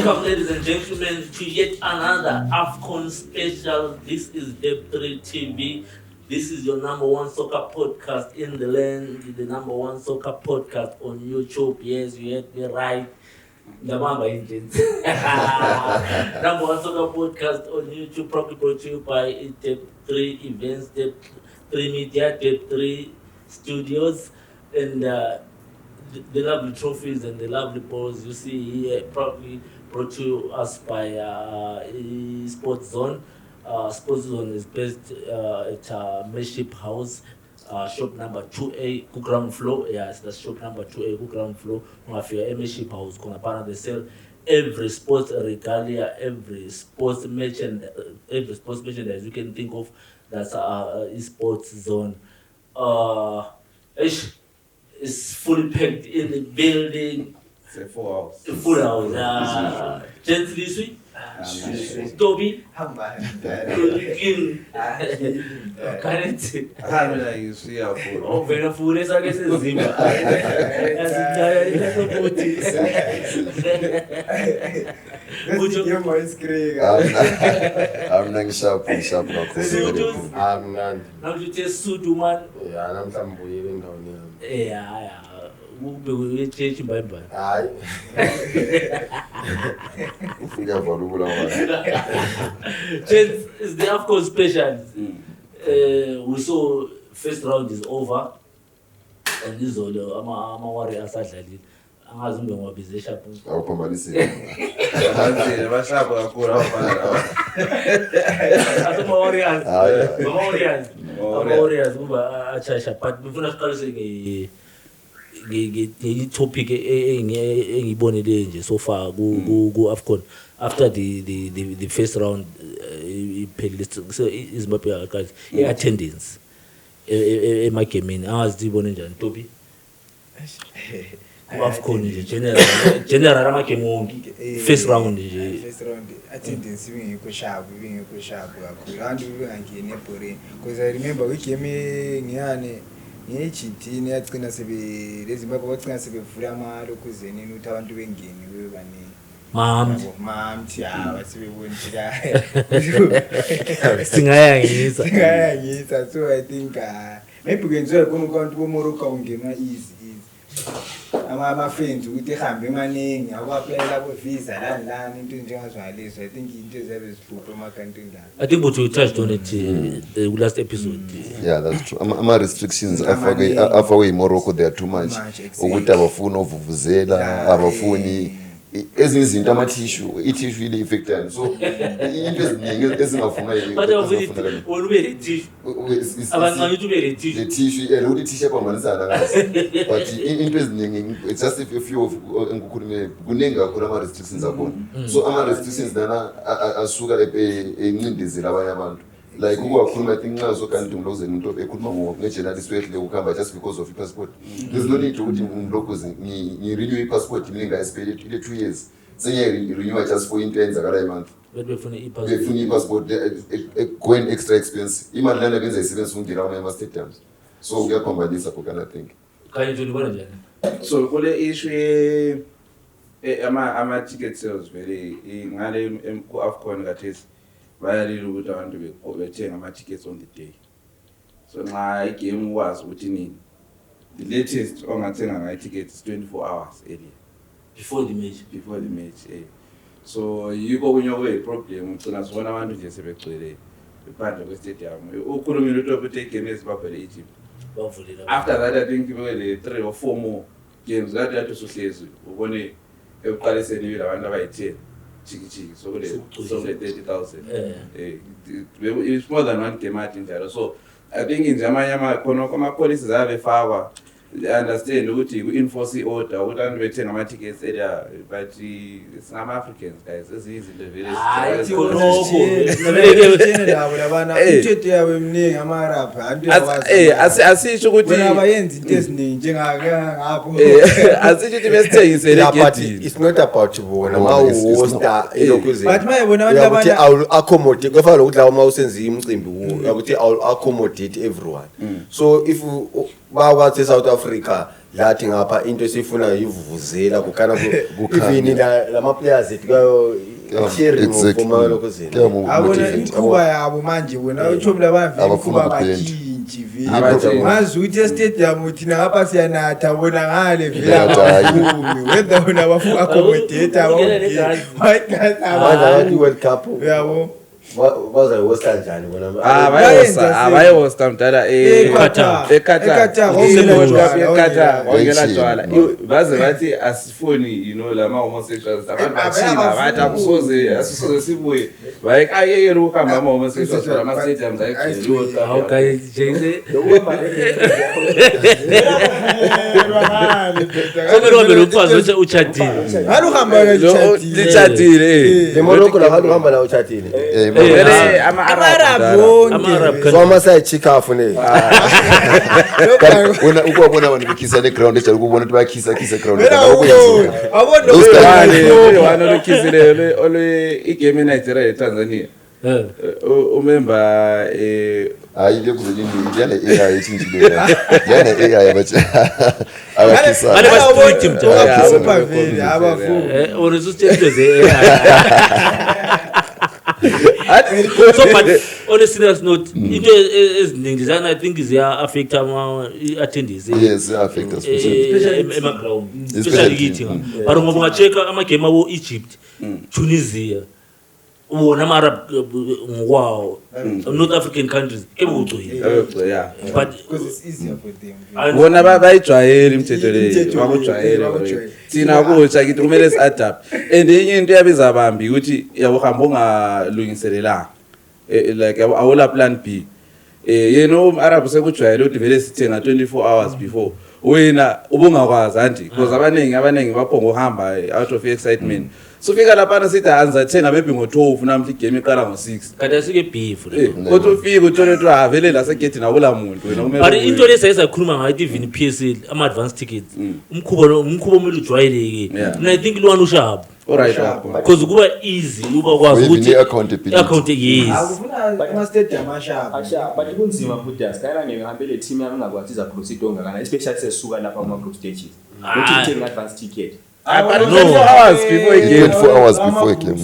Welcome, ladies and gentlemen, to yet another AFCON special. This is Deb3 TV. This is your number one soccer podcast in the land, the number one soccer podcast on YouTube. Yes, you heard me right. Number one soccer podcast on YouTube, probably brought to you by Deb3 Events, Deb3 Media, Deb3 Studios, and the lovely trophies and the lovely balls you see here, probably brought to us by Sports Zone. Sports Zone is based at Membership House, shop number 2A, ground floor. Yes, that's shop number 2A, ground floor. Membership House, they sell every sports regalia, every sports merchandise you can think of. That's Sports Zone. It's fully packed in the building. It's a full house. A full house. Gents this week. Toby. King. Currency. You see how full. Oh, very full. I guess it's Zimba. I'm not sharp. I'm not. Now you just suit man. Yeah, I'm some weaving down here. Yeah. We change by. Aye. Gents, it's the AFCON special. We saw first round is over. And this is all I'm worried as I said. Angazi mbe ngwabhize sharp. Awuphambanisile. Anzile bashabo kakhulu awufana. Asoma Warriors kuba achasha but befuna siqalise nge-topic engiyibonile nje so far ku AFCON after the first round iphelile so iZimbabwe guys attendance emagemini angazi ibone njani Tobi AFCON nje general amagame wonke first round attendance ibingekho sharp kakhulu abantu bengangeni ebhoreni because I remember igame ngiyane ngeGT yagcina sebe leZimbabwe wagcina sebevula amalokuzeni ukuthi abantu bengeni bebaningi mamthi wasebebonjika singayangisa so I think maybe kwenziwe khona umuntu boMorocco ungena easy ama-friends ukuthi ehambe emaningi akwaplayela kwe-visa lani into njengazwalezo I think into ezabe zihlupha ema-countryini la I think what we touched on it the last episode. Yeah, that's true. Ama-restrictions afakwe Morocco they are too much. Ukuthi abafuni ovuvuzela, abafuni ezinye izinto amathishu ile effectani so into eziningi ezingafunwa But ube le tissue abancane ukuthi ube le tissue the tissue ukuthi tissue yaphambanisana ngazi but into eziningi it's just if few engikhulume kuningi kakhulu ama-restrictions akhona so ama-restrictions nana asuka encindezela abanye abantu like ukuwakhuluma I think nxa sokanti ngilozeni umuntu ekhuluma nge-journalist wehle ukuhamba just because of i-passport there's no need ukuthi ngilokhuze ngi-renew i-passport ngingayisipele ile 2 years sengiyayi-renew just for into eyenzakala month befuna i-passport going extra expensive imali lana benza isebenzisa ukungena kwamanye ama-stadiums so kuyaphambanisa kokana I think kanye nje ubona njani so kule issue ama-ticket sales vele ngale ku-AFCON kathesi bayalila ukuthi abantu bethenga ama-tickets on the day so nxa igame ukwazi ukuthi nini the latest ongathenga ngayi-tickets is 24 hours earlier before the match so yikho kunye okuyi-problem ugcina sibona abantu nje sebegcwele ephandle kwe-stadium ukhulumile ukuthi igame yeZimbabwe le-Egypt after that I think le 3 or 4 more games that usuhlezi ubone ekuqaliseni ibile abantu abayi-10 chiki so kule 30,000 it's more than one game njalo so I think nje amanye khona ama-policies ayabefakwa understand ukuthi ku-enforce i-order ukuthi abantu bethenga ama-tickets earlier but singama-Africans guys ezinye izinto vele umthetho yabo eminingi ama-Arab asisho ukuthi wena abayenzi into eziningi njengangapho asisho ukuthi besithengisele egedini it's not about bona ma-hosta but mayebona abantu ukuthi accommodate kufana nokuthi lawo mawusenza imicimbi ukuthi accommodate everyone so if bakwathi eSouth Africa lathi ngapha into esifuna yivuvuzela kukhana even lama players etikayo sharing ngomfumana lokho zini abona ikhuba yabo manje wena uthomla labavile ikhuba bakhinji vile ngazi ukuthi estadium thina ngapha siyanatha bona ngale vela kakhulu whether wena abafuka accommodate abanye World Cup yabo bazayihosta njani bona abayihosta mdala eQatar wangela jwala baze bathi asifuni lama homosexuals abantu bathina bathi akusoze sibuye bayekayekela ukuhamba ama homosexuals ama stadiums ayekujeliwe okay jayile somero belokwazi uchatile halu hamba lichatile demoroko la halu hamba la uchatile ama-Arab so amasayachikafu ne wena ukubona abantu bekhisa ne-ground ejala ukubona ukuthi bayakhisa ground wano lokhisile igame eNigeria eTanzania umemba hayi lekuzolindi yana AI ethintile yana AI abakhisa so but on a serious note into eziningi zana I think ziya affect ama attendees yes affect especially ema-ground especially kithi but ngoba ungachecka ama-game abo Egypt Tunisia wona ama-Arab ngokwawo North African countries kebugcwele but because it's easier for them bona bayijwayela imithetho leyo bakujwayela thina kutsha kithi kumele si-adapt and enye into yabiza bambi ukuthi yawuhamba ungalungiselelanga like awula plan B yena umArab sekujwayele ukuthi vele sithenga 24 hours before wena ubungakwazi anti because abaningi baphonga uhamba out of excitement so fika lapha sithi anza thenga maybe ngo12 namhla igame iqala ngo6 kanti asike beef kodwa ufika uthole ukuthi vele la segate nakula muntu wena kumele but into lesayisakhuluma ngayo even PSL ama advance tickets umkhubo omele ujwayeleke and I think lwana ushabo alright because kuba easy uba kwazi ukuthi account yes akufuna ama stadium ashabo but kunzima futhi asikayela ngihambele team yami ngakwazi za proceed ongakana especially sesuka lapha kuma group stages ukuthi uthenga advance ticket 24 hours before a game 24 hours before a game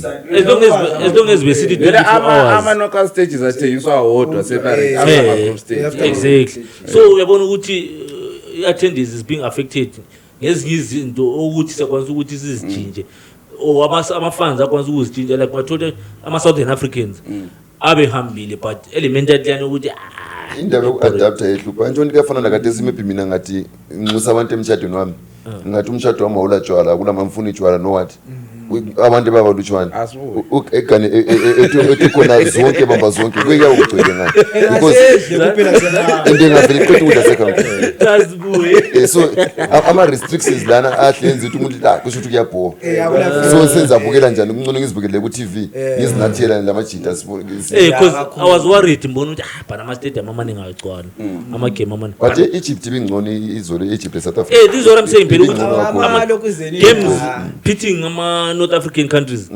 as long as we sit 24 hours ama knockout stages athengiswa awodwa separate ama group stage exactly so uyabona ukuthi attendance is being affected ngezinye izinto ukuthi sakwazi ukuthi sizijinje ama fans akwazi ukuzijinja like bathola ama Southern Africans abehambile but elementary yani ukuthi indaba yokuadapta yehlupha nje kuyafana nakade simepi mina ngathi nxusa abantu emtshadweni wami ngathi umshado wami awula tshwala kulama mfuni tshwala no what abantu babalutshwana egane ekhona zonke bamba zonke kuya ukugcwele ngayo because into ngavele iqedwe ukudla second tazibuye so ama restrictions lana ahlenza ukuthi umuntu la kusho ukuthi kuyabhoka so senza bukela njani umncane ngizibukele ku TV ngizinathela lamajita sibone because I was worried mbona ukuthi but ama stadium amaningi ayigcwala ama game amaningi but Egypt ibingcono izolo Egypt South Africa this is what I'm saying phela ukuthi games pitting ama North African countries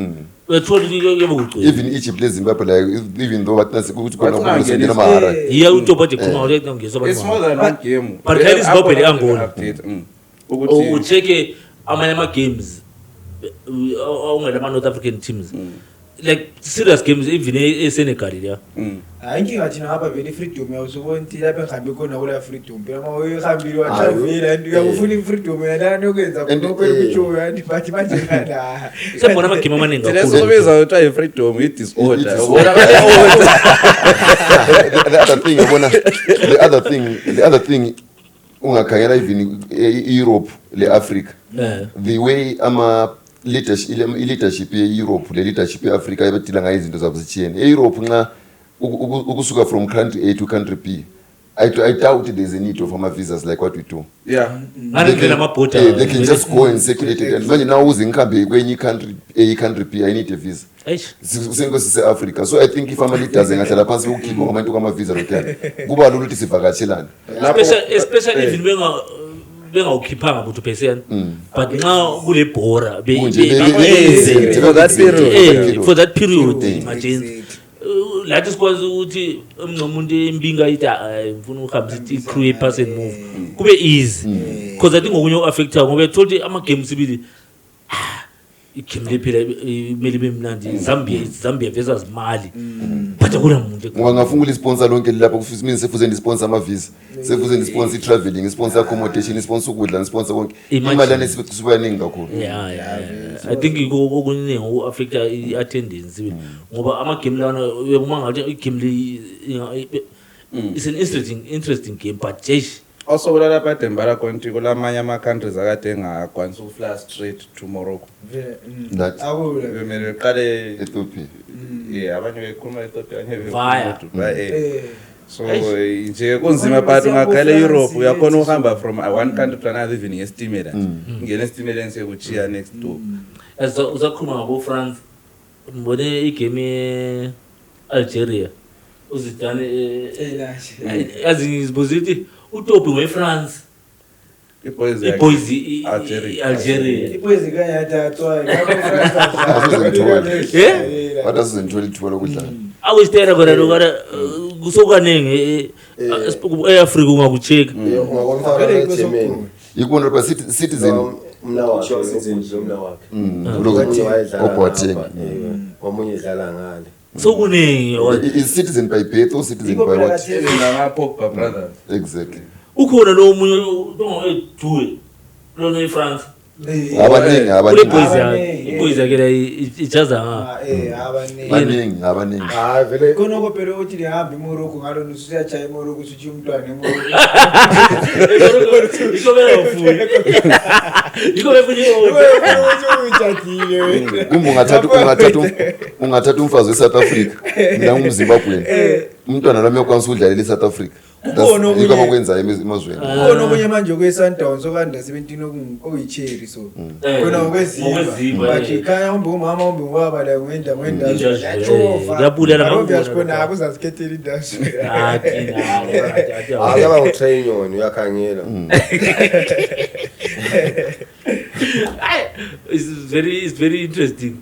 even Egypt leZimbabwe like even though bathi ukuthi khona ukusengena mahara yeah utobade khona ngeke ngizwa it's more than one game but Kyle Zimbabwe le Angola ukuthi ucheke ama games ongela ama North African teams like serious games even eSenegal yeah ayinkinga thina ngapha vele freedom yawusubona ukuthi lapha ngihambe khona kula freedom phela uma uyihambile watravela and uyakufuna ifreedom yena nokwenza khona kwekutsho yani but manje ngala sebona ama game amaningi kakhulu lesobiza ukuthi ay freedom i disorder the other thing ungakhangela even Europe le Africa the way ama leadership ye-Europe le-leadership ye-Africa ebedila ngayo izinto zabo zitshiyene e-Europe nxa ukusuka from country A to country B I doubt there's a need of ama-visas like what we do they can just go and circulate it and manje now uze ngikhambe kwenye country B I need a visa senkosi se-Africa so I think if ama-leaders engahlala phansi ukukhipha ngabantu kwama-visa lokuyana kuba lula ukuthi sivakatshelane especially even bengawukhiphanga but uphesena but nxa kule bhora for that period imagine lathi sikwazi ukuthi umuntu imbinga ithi ngifuna ukuhambisa i-crew ye-pass and move kube easy because I think ngokunye u-affecta ngoba thothi ama-game sibili igame lephela imele ibe mnandi Zambia versus Mali but akunamuntu ngoba ngafuna ulisponsor lonke lapho mina sefuze ndisponsor ama-visa sefuze ndisponsor i-traveling isponsor accommodation isponsor ukudla isponsor konke imalane sibaningi kakhulu I think okuningi u-affecta i-attendance ngoba ama-game lawana uma ngathi igame it's an interesting game but jesh also kulala badembala konti kulamanye ama-countries akade engakwanisa ukufly straight to Morocco bemele qale Ethiopia abanye bekhuluma Ethiopia Via. so nje kunzima but ungaqala e-Europe uyakhona ukuhamba from one country to another even ngestimela ngene estimeleni sekuchiya next door usakhuluma ngabo-France mbone igame ye-Algeria uzidane azingizibuza ukuthi uTopi we-France iboys i-Algeria iboys kanyathathwa but asizengithola ithuba lokudlala awuyistera kona lokana kusokaningi e-Afrika ungakucheck ikona ba citizen omunye idlala ngale sokuningi is citizen by birth or citizen by what nama-Pogba brothers exactly ukhona lo munye edue lona e-France abaningi iboys yakhe la ijaza abaningi vele konoko phela uthi lihamba eMorocco ngalona usuyachaya eMorocco usuthi umntwana eMorocco ungathatha umfazi we-South Africa mina ngumZimbabwean umntwana lami uyakwanisa ukudlalela i-South Africa yiko abakwenzayo emazweni khona okunye manje kwe-Sundowns okanda 17 okuyi-cherry so khona ngokwezimba but khaya umbe umama umbe ubaba la ngenda yabulela khona akuzazikhethela indawo akaba utrain yona uyakhangela it's very interesting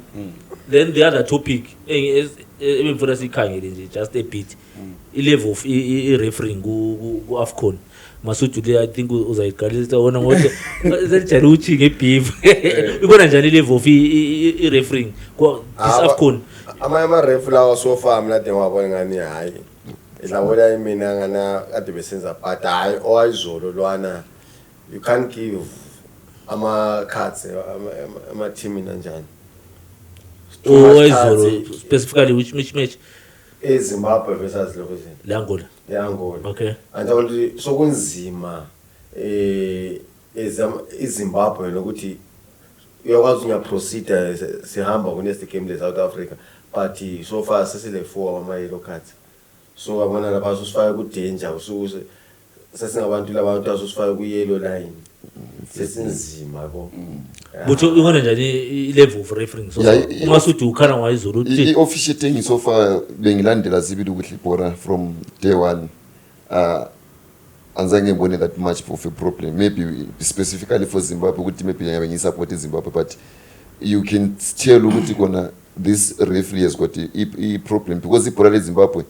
then the other topic ebemfuna sikhangele nje just a bit i-level of i-refereeing ku-AFCON Masudu le I think uzayiqalisa wona ngoba selijale uthi ngebeef ubona njani i-level of i-refereeing ku-this AFCON ama-referee lawa so far mina de ngwabona ngani hayi idlawela imina ngana kade besenza but hayi owayizolo lwana you can't give ama-cards ama-team nanjani owayizolo specifically which match eZimbabwe versus Angola okay anjalo sokunzima eZimbabwe nokuthi uyakwazi ungaproceed sihamba ku next game le South Africa but so far sesile 4 ama yellow cards so abona lapha sosifaka ku danger ususe sesingabantu labantu asosifaka ku yellow line sesinzima yabo But ubona njani i-level of refereeing so Masudu ukhana wayizolo uthi i-officiating so far bengilandela sibili ukuthi bora from day one anzange ngibone that much of a problem maybe specifically for Zimbabwe ukuthi maybe ngabe ngisupport Zimbabwe but you can tell ukuthi kona this referee has got a problem because ibhola leZimbabwe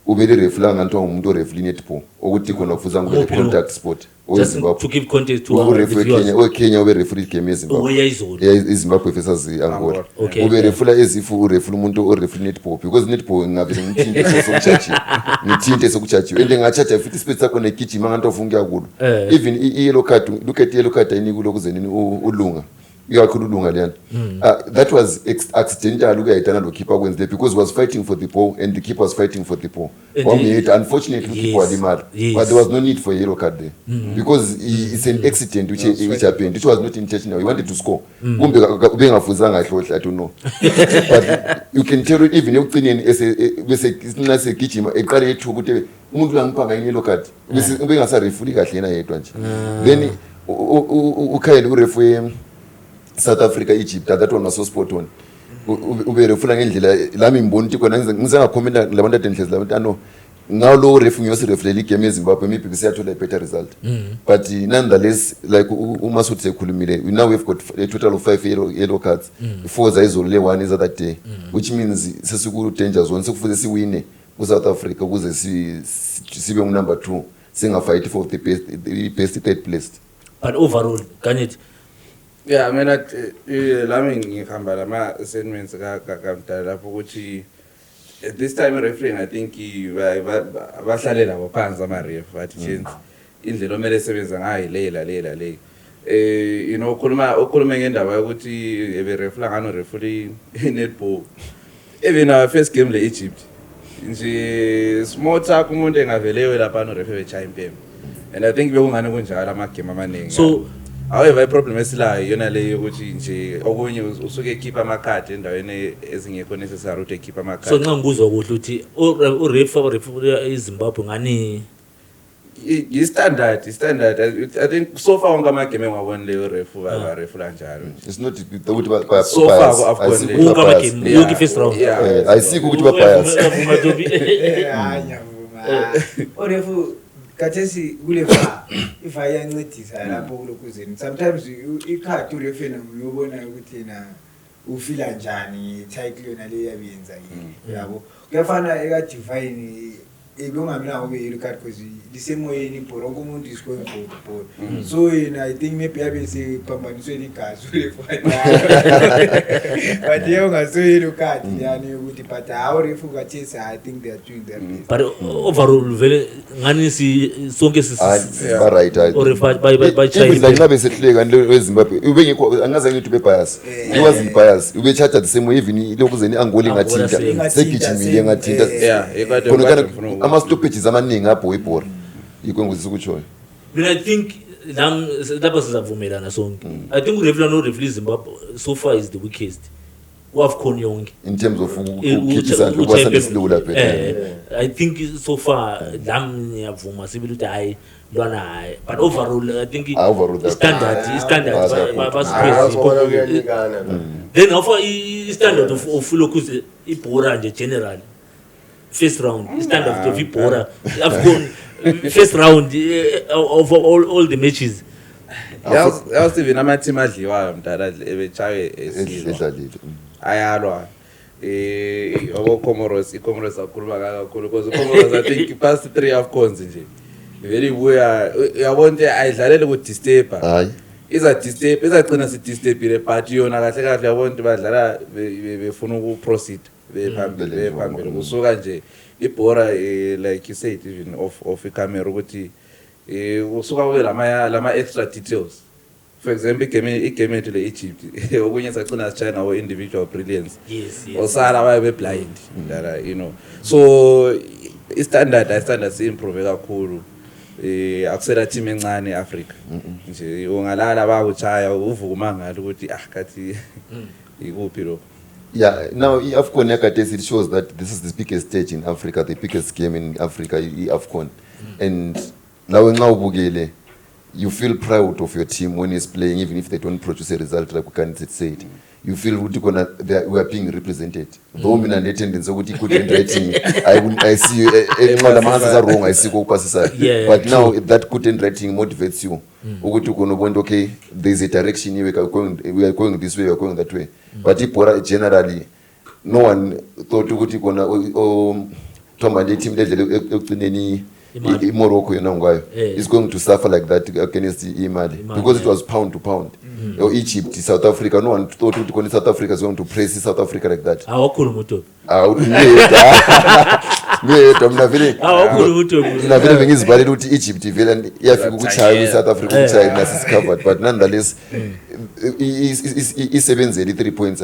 ubele referee nganto umuntu referee netball ukuthi kona kufuza ngube contact sport Zimbabwe to give context to Kenya ube referee game eZimbabwe iZimbabwe versus Angola ube referee ezifu ureferee umuntu oreferee netball because netball ngavele ngithinte sokuchaji sokuchaji ende ngachaja futhi space sakho negijima nganto ufunga kulo even i-yellow card look at yellow card ayinikulo kuzenini ulunga ikakhululunga leyana that was accidental ukuyayidana lo keeper kwenzile because he was fighting for the ball and the keeper was fighting for the ball unfortunately the keeper walimala but there was no need for a yellow card there because it's an accident which happened it was not intentional he wanted to score kumbe ubengafuzanga kahle I don't know but you can tell it even ekucineni bese nase gijima eqale ethu ukuthi umuntu langiphanga yellow card bese ubengasa referee kahle yena yedwa nje then ukhayela ureferee South Africa Egypt that one was so spot on ube refuna ngendlela lami ngibona ukuthi khona ngisengakhomela labantu adenhlezi labantu ano ngawo lo referee yosireferee igame eZimbabwe maybe besiyathola a better result but nonetheless like uMasudu sekhulumile now we've got a total of 5 yellow cards 4 zayizolo le 1 is other day which means sesiku danger zone sekufuze siwine ku-South Africa ukuze sibe number 2 singafight for the best third place. But overall can it Yeah, mina lami ngihamba lama segments kaMdala lapho ukuthi at this time refereeing I think bahlalela labo phansi ama ref bathi chance indlela omele sebenza ngayo le you know ukhuluma ngendaba ukuthi ebe refla ngano referee netball even our first game le Egypt nje small talk umuntu engavelewe lapha no referee chime impembe and I think bekungane kunjalo ama game amaningi. So however i-problem esilayo yona leyo ukuthi nje okunye usuke ekhipha amakhadi endaweni ezingekho necessary ukuthi ekhipha amakhadi. So nxa ngikuzwa ukuthi uthi referee eZimbabwe ngani i-standard I think so far wonke amagame engwabona leyo refu kanjalo. It's not ukuthi So far ku-AFCON le. wonke amagame yoke first round ayisikho ukuthi ba-bias. Orefu kathesi kulefa if ayancedisa lapho kulokuzeni sometimes ikhadi urefu uyobona ukuthi na ufila njani title yona le yabenza yini yabo kuyafana eka divine ebongamina ngobe irecord because lisemoyeni ibhora umuntu is going for the ball so I think maybe yabe sephambaniswe igazi urefu but yongasoyini ukadi yani ukuthi but how refu kathesi I think they are doing their best. but overall vele ngani sonke ba right by even like nabe sehleka leZimbabwe ubengekho angaze ngithi be-bias he wasn't bias ube-charged the same way even lokuzeni Angola ngathinta segijimile ngathinta khona ama-stoppages amaningi apho ibhora yikho engizisa ukutshoyo. But I think lapha sizavumelana sonke I think ureferee no referee Zimbabwe so far is the weakest wafcon yonke in terms of ukukhiphisa ukwasandisile phela. I think so far ngiyavuma sibili ukuthi hayi lwana hayi but overall I think standard then offer standard of lokuze ibhora nje general first round standard of ibhora AFCON first round of all the matches. Yazi even ama-team adliwayo Mdala ebechawe edlalile ayalwa Comoros akhuluma kakhulu because Comoros I think past 3 AFCONs nje very buya yabona ayidlalele ku disturber hayi izagcina si disturbile but yona kahle yabona badlala befuna ukuproceed bephambili kusuka nje ibhora like you said even of camera ukuthi usuka kube lama extra details. For example igame to the Egypt okunye sacina China or individual brilliance osala babe blind you know so standard improve kakhulu akusela team encane eAfrica nje ungalala bakuchaya uvuma ngalo ukuthi kathi ikuphi lo. Yeah, now AFCON it shows that this is the biggest stage in Africa, the biggest game in Africa, AFCON. And now ubukele, you feel proud of your team when it's playing, even if they don't produce a result like we can say it. You feel we are being represented. Though mina attendance ukuthi good handwriting, I see all the answers are wrong, I see go passes. But now that good handwriting motivates you. Ukuthi ukubona okay, there is a direction we are going this way, we are going that way. But generally no one thought ukuthi kona Thoma le team ledle ekugcineni Morocco is going to suffer like that against Mali because it was pound to pound. Or Egypt, South Africa, no one thought South Africa is going to praise South Africa like that. South Africa but nonetheless is 3 points.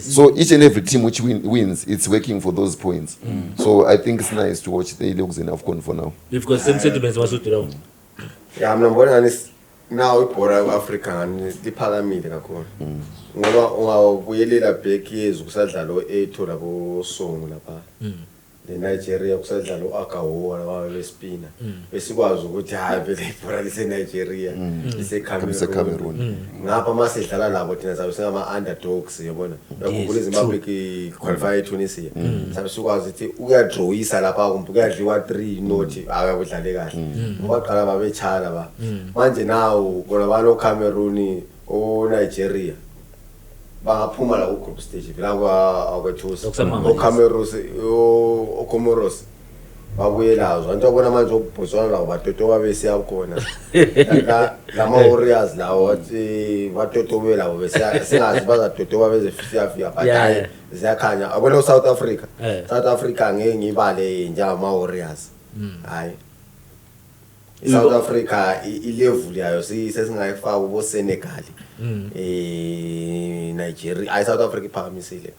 So each and every team which wins, it's working for those points. So I think it's nice to watch the looks in AFCON for now. We've got same sentiments was yeah, I'm not honest. Now ibhora African liphakamile kakhulu ngoba ungabuyelela back years kusadlala o8 labo songo lapha Nigeria kusadlala uAgawo wabe spina besikwazi ukuthi hayi vele ibhora lise Nigeria lise Cameroon ngapha masedlala labo thina sabe singama underdogs yabona yakukule Zimbabwe qualify Tunisia sabe sikwazi ukuthi uyadrawisa lapha kumbe uyadliwa 3 not akabudlale kahle baqala babechala ba manje nawo bona balo Cameroon o Nigeria bangaphuma la ku group stage vela kwethusa o Comoros babuyelazo anto yabona manje ubhoswana lawo batotoba besiya khona lama warriors lawo wathi batotobe lawo besiya singazi bazatotoba beze fika but ziyakhanya abona South Africa South Africa ngeke ngibale njama warriors hayi South Africa ilevel yayo sesingayifaka ubo Senegal Nigeria I South Africa iphakamisile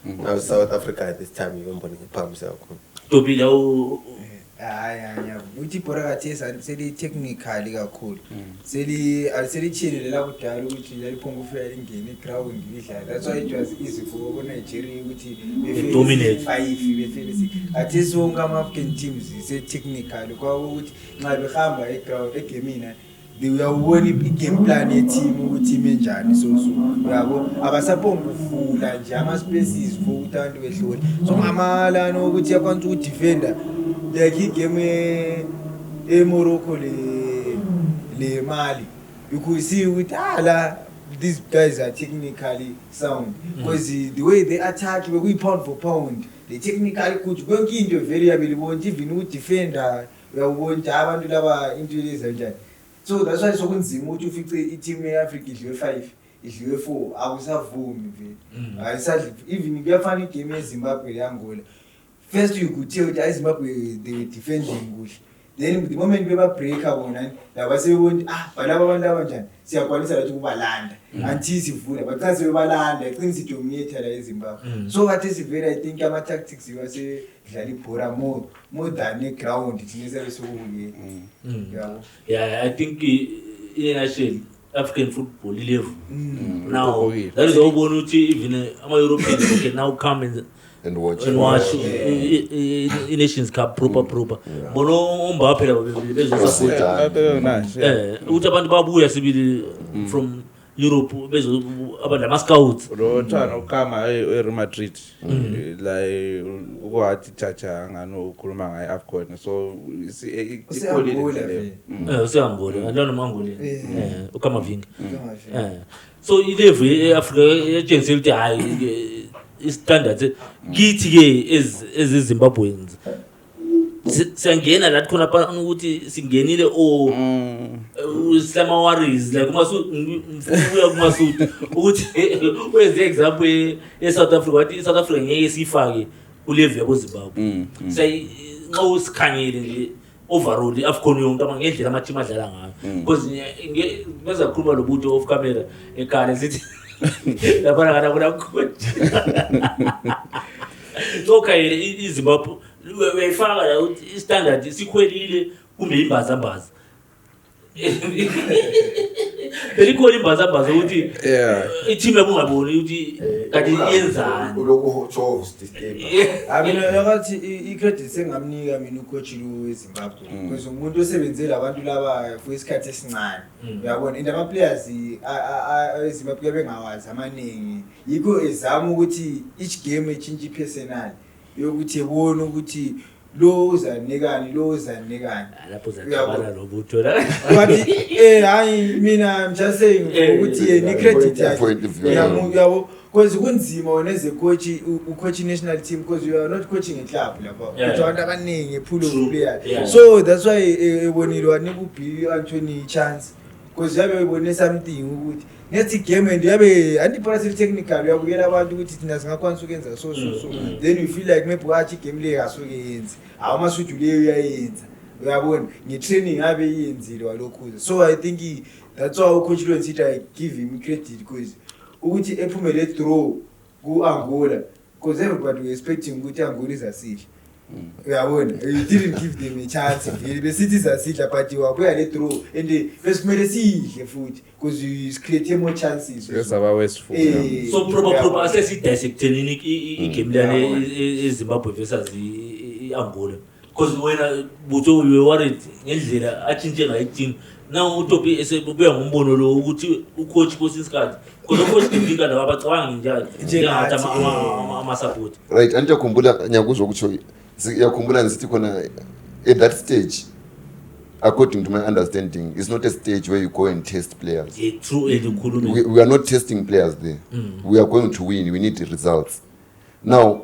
now South Africa at this time ngibona ngiphakamisa kakhulu Tobile hayi uthi bhora kathesa seli technical kakhulu seli chinelela kudala ukuthi yaliphonga ufika ingene eground idlala that's why it was easy for Nigeria ukuthi dominate 5 befele athi sonke ama African teams se technical kwawo ukuthi nxa behamba eground egamina uyawubona igame plan yeteam ukuthi ime njani so yabo abasaphonga uvula nje ama spaces for ukuthi abantu behlole so ngamala no ukuthi yakwantu udefender like igame eMorocco le Mali you could see with these guys are technically sound because the way they attack we pound for pound the technically good konke into variable bonke even udefender uyawubona abantu laba into lezi njani. So that's why sokunzima ukuthi ufice i-team ye-Africa idliwe 5 idliwe 4 akusavumi vele ayisadli even kuyafana igame yeZimbabwe le-Angola first you could tell ukuthi iZimbabwe they were defending kuhle then the moment beba breaker bona laba sebebona balaba abantu abanjani siyakwanisa lathi ukubalanda until sivula but xa sebebalanda iqinisa dominate la eZimbabwe so wathi sivela I think ama tactics wase dlala ibhora more than a ground thina sebesukuke yeah I think in African football level now that is obona ukuthi even ama Europeans can now come and watch Nations Cup proper bono Mbappe la bezosupport uthi abantu babuya sibili from Europe bezo abantu ama scouts lo thana ukama eReal Madrid la ukwathi chacha ngano ukhuluma ngaye AFCON so useAngola lona mangoli ukama vinga so ilevel eAfrica yetshengisa ukuthi hayi standards kithi ke eziZimbabweans siyangena la khona pa ukuthi singenile Slama Warriors like uya kumasuti ukuthi wenze example eSouth Africa wathi South Africa ngeke sifake kulevel yabo Zimbabwe say nxa usikhanyele nje overall AFCON yonke ngendlela ama team adlala ngayo because ngeza khuluma lobutho off camera ekhaya sithi lapha kana kuna kukhona okay iZimbabwe wayifaka la ukuthi standard sikhwelile kumbe imbazambaza belikhona imbazambaza ukuthi i-team labungaboni ukuthi kanti yenzani lokho choves disturb mina ngathi i-credit sengamnika mina ucoach lo weZimbabwe because umuntu osebenzele abantu laba for isikhathi esincane uyabona indaba players eZimbabwe bengawazi amaningi yikho ezama ukuthi each game echange personal yokuthi ebona ukuthi lo uzanekani lapho zakubala lobutho la but hayi mina I'm just saying ukuthi ni credit yabo because kunzima wona as a coach ucoach national team because you are not coaching a club lapha abantu abaningi pool of players so that's why ebonile wanika uBill Anthony chance because yabe ebone something ukuthi next game and yabe anti technical uyabukela abantu ukuthi thina singakwanisa ukwenza so then you feel like maybe wathi game le kasoke yenzi awamasudu leyo uyayenza uyabona ngetraining yabe yenzile walokhu so I think that's why coach lo nsithi I give him credit because ukuthi ephumele draw ku Angola because everybody was expecting ukuthi Angola izasihle uyabona you didn't give them a chance besithi izasihle but wabuya le draw and besimele sihle futhi because you create more chances yes aba westful so proper assess dissecting igame lane eZimbabwe versus iAngola because wena butho we worried ngendlela achinje ngayo team now uTopi esebuya ngombono lo ukuthi ucoach kosisikhathi because ucoach ngifika la abacabanga njalo njengathi ama support right antakhumbula nyakuzwa ukutsho yakhumbula nisithi khona at that stage according to my understanding it's not a stage where you go and test players true we are not testing players there we are going to win we need the results now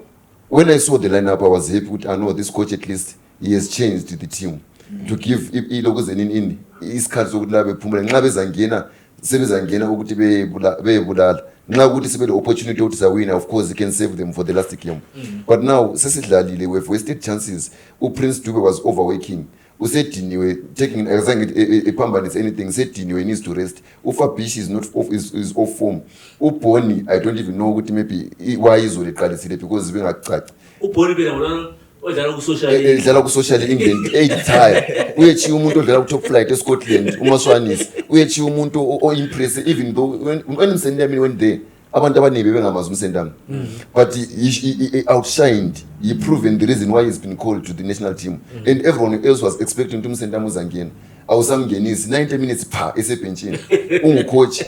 when I saw the lineup I was happy with I know this coach at least he has changed the team to give ilokuzenini isikhathi sokuthi la bephumule nxa bezangena sebezangena ukuthi beyebulala nxa ukuthi sibe le opportunity ukuthi sawina of course he can save them for the last game but now sesidlalile we have wasted chances uPrince Dube was overworking usediniwe taking azange ephambanise anything sediniwe needs to rest uFabish is not off is off form uBoni I don't even know ukuthi maybe why izoleqalisile because bengacaci uBoni bena odlala ku social edlala ku social England 8 tire uyechi umuntu odlala ku top flight eScotland uMaswanisi uyechi umuntu o impress even though when Msendami went there abantu abanebe bengamazi Msendami but he outshined he proven the reason why he's been called to the national team and everyone else was expecting to Msendami uzangena awusamngenisi 90 minutes pha esebenchini ungucoach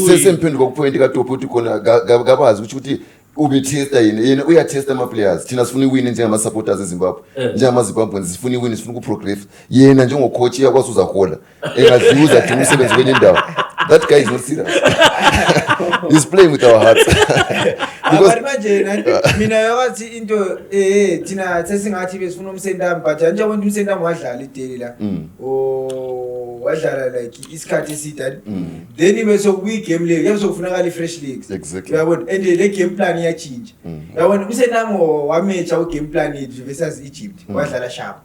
sesemphenduka ku point ka top uthi khona kabazi ukuthi ube testa yena uya testa ama players thina sifuna uwin njengama supporters eZimbabwe njengama Zimbabweans sifuna uwin sifuna ku progress yena njengo coach yakwazi uzahola engadliuza dima umsebenzi kwenye indawo that guy is not serious he's playing with our hearts because manje mina yawathi into thina sesingathi besifuna Msendami but nje abantu Msendami wadlala ideli la wadlala like isikhathi eside then bese kuyi game league yazofunakala fresh leagues exactly uyabona and le game plan iyachinja uyabona Msendami wamecha u game plan yethu versus Egypt wadlala sharp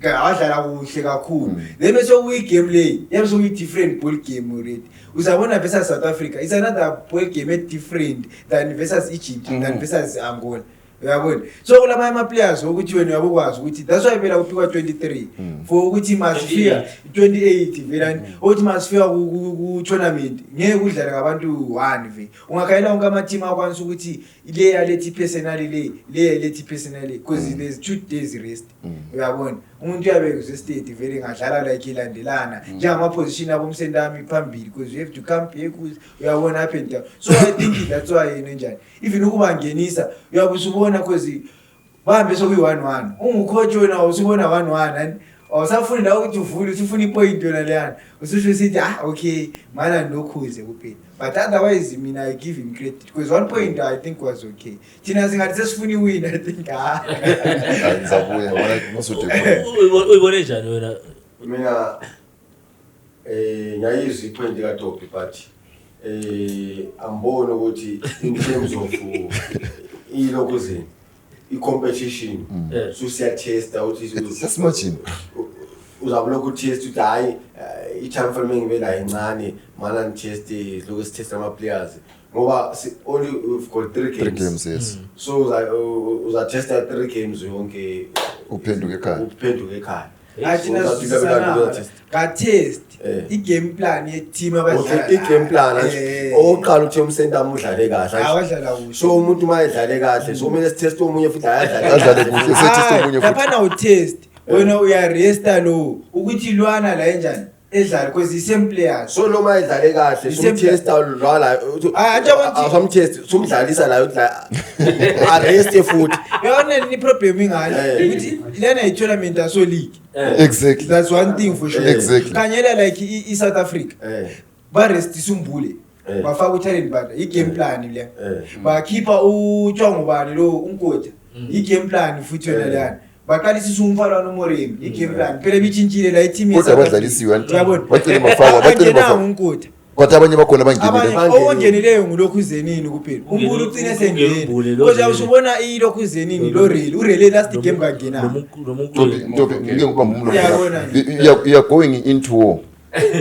wadlala kuhle kakhulu then bese kuyi game league yabe kuyi different ball game already uzabona versus South Africa is another ball game different than versus Egypt than versus Angola uyabona so kulama ama players ukuthi wena uyabukwazi ukuthi that's why phela kuphiwa 23 for ukuthi masifika 28 vela ukuthi masifika ku tournament ngeke udlala ngabantu 1 ve ungakhayela onke ama team akwanisa ukuthi ile yalethi personally le yalethi personally because there's 2 days rest uyabona umuntu uyabeka ze state vele ngadlala like ilandelana njengama position abo Msendami phambili because you have to come back uyabona up and down so I think that's why yena njani even ukuba ngenisa uyabusubona because bahambe sokuyi 1-1 ungucoach wena usubona 1-1 awusafuni la ukuthi uvule usifuna ipoint yona leyana usisho sithi okay mana nokhuze kuphela but otherwise mina I give him credit because 1 point I think was okay thina singathi sesifuni win I think ngizabuya wona musuthi uyibone njani wena mina ngiyayizwa ipoint ka Topi but ambona ukuthi in terms of ilokuzini i-competition so siyatesta ukuthi sesimachini uzabona ukuthi test ukuthi hayi i-time frame ngivela incane mana ni-test lokho sitest ama players ngoba only we've got 3 games yes so uzatesta 3 games yonke uphenduke ekhaya athina ka test i-game plan ye-team abadlala i-game plan oqala uthi Msendami udlale kahle awadlala kuhle so umuntu mayedlale kahle so kumele sitest omunye futhi adlale kuhle setest omunye futhi lapha u-test wena uyaresta lo ukuthi lwana la enjani edlala because the same players so lo mayedlale kahle somtesta lwala somtest somdlalisa la uthi arrest futhi yona ni problem ingani ukuthi lena i-tournament aso league exactly that's one thing for sure exactly kanyela like i-South Africa barest isumbule bafaka utalent banda i-game plan le bakhipha uTshwangubani lo unkota i-game plan futhi yona lana baqalisa umfana noMoremi i-game plan phela bichinjile la i-team kodwa abadlalisiwe bacele mafaka unkota kodwa abanye bakhona bangenile ongenileyo ngulokhuzenini kuphela umbulu ucine sengeni kodwa usubona ilokhuzenini lo real urele last game kangena Ntobi ngike ngibamba umlomo you are going into war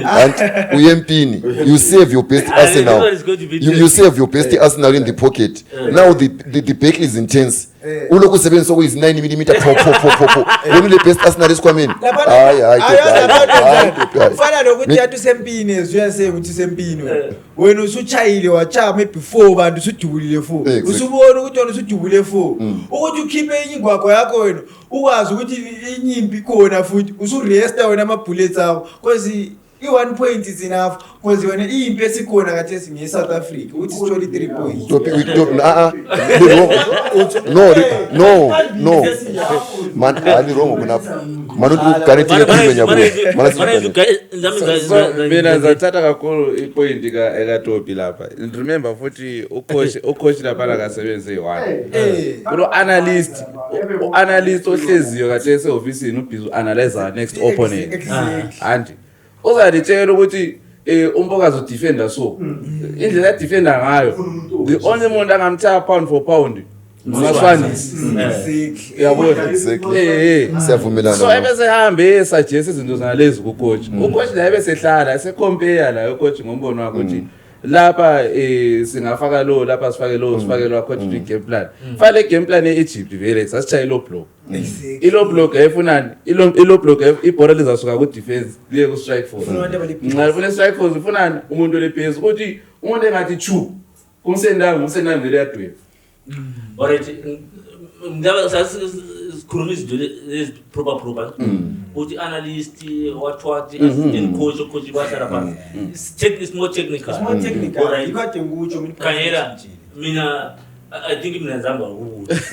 and uyempini you save your best arsenal you save your best arsenal in the pocket now the back is intense ulokhu usebenzisa okuyi 9mm pho wena le best arsenal esikhwameni hayi ufana lokuthi yathi sempini ezuyase ukuthi sempini wena usuchayile wacha maybe 4 bantu usudubulile 4 usubona ukuthi wena usudubule 4 ukuthi ukhiphe ingwaqo yakho wena ukwazi ukuthi inyimpi khona futhi usuresta wena ama bullets akho because I-1 point is enough because wena iyimpi esikhona khathesi nge-South Africa ukuthi sithole 3 points. No. Man, ali wrong kunapha. Manothi guarantee team yakubo. Mina zathatha kakhulu ipoint ka-Topi lapha. And remember futhi ucoach lapha akasebenze yi-1. Kulo analyst ohleziyo kathesi officeini ubhizi analyze next opponent. And uzaditshela ukuthi umpokazi udefender so indlela defender ngayo the only muntu angamthaya pound for pound uMaswanisi yabona siyavumelana so ebese hambe suggest izinto zanalezi ku coach ucoach la ebese hlala ese compare la coach ngombono wakho ukuthi lapha singafaka lo lapha sifake lo sifake lo coach game plan fale game plan eEgypt vele sasitshaye lo block ilo block efunani ilo block ibhola lizasuka ku defense liye ku strike force nxa ufuna strike force ufunani umuntu lephezulu ukuthi umuntu engathi chu umsendanga vele yadwe alright ngaba sikhuluma izinto proper ukuthi analyst what assistant coach basara phansi it's more technical Alright, ikade ngikutsho mina khanyela mina I think mina nzamba ukuthi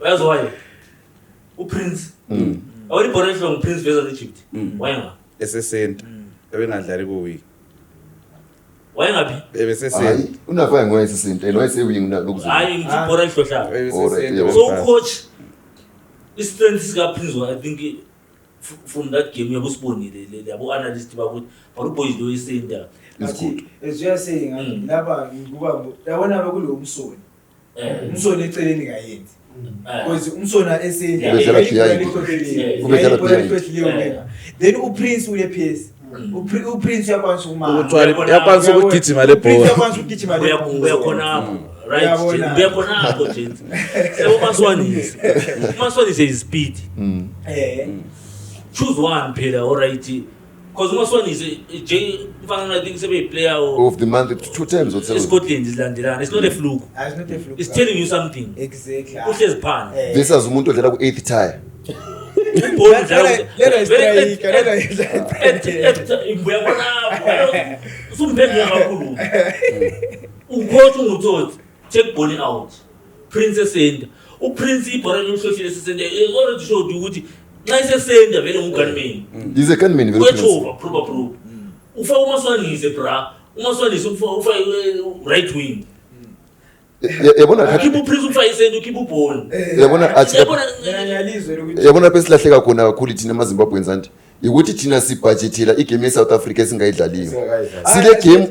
uyazi why uPrince awulibona from Prince versus Egypt why nga esesenta ebengadlali ku week why ngapi ebesesenta unafaya ngoba isisinto and wayese wing lokuzwa hayi ngibona ihlohla ebesesenta so coach is strength ka Prince I think from that game yabusibonile yabo analyst bakuthi but boys do isenta is good. As you are saying lapha ngikuba yabona bekulo umsoni umsoni eceleni kayenzi because umsona esenda then uPrince ule PS uPrince yakwanisa yakwanisa ukugijima lebhola uyakhona right uyakhona apho gente sebo Maswanisi is speed choose one phela alright because Maswanisi mfana I think sebe player of the month 2 times or 7 Scotland islandelana it's not a fluke it's not a fluke it's telling you something exactly uhlezi phansi this is umuntu odlala ku 8th tire ucoach ungutsotsi take bowling out Princess End uPrince ibhola lomhlohlile sesende already showed ukuthi nxa isesenda vele ngugunman he's a gunman very wetova proper ufa uMaswanisi bra uMaswanisi ufa right wing yabona akibu Prince ufa isenda ukibu ball yabona athi ngiyalizwe ukuthi yabona besilahleka khona kakhulu thina amaZimbabweans anti ukuthi thina sibudgetela igame eSouth Africa esingayidlaliyo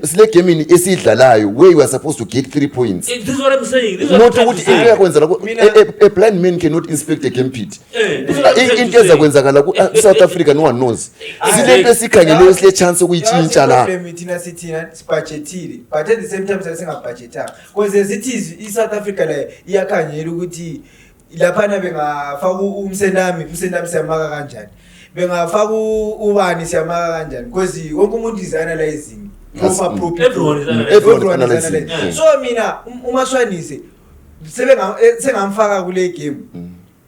sile game esiyidlalayo where you are supposed to get 3 points this is what I'm saying this is not ukuthi uyakwenza la a blind man cannot inspect a game pit into ezakwenzakala ku South Africa no one knows sile esikhangeleyo sile chance ukuyitshintsha la thina sithina sibudgetile but at the same time singabudgetanga because sithi iSouth Africa la iyakhangela ukuthi laphana bengafaka umsenami siyamaka kanjani bengafaka ubani siyamaka kanjani because wonke umuntu is analyzing everyone is analyzing so mina uMaswanisi sengamfaka kule game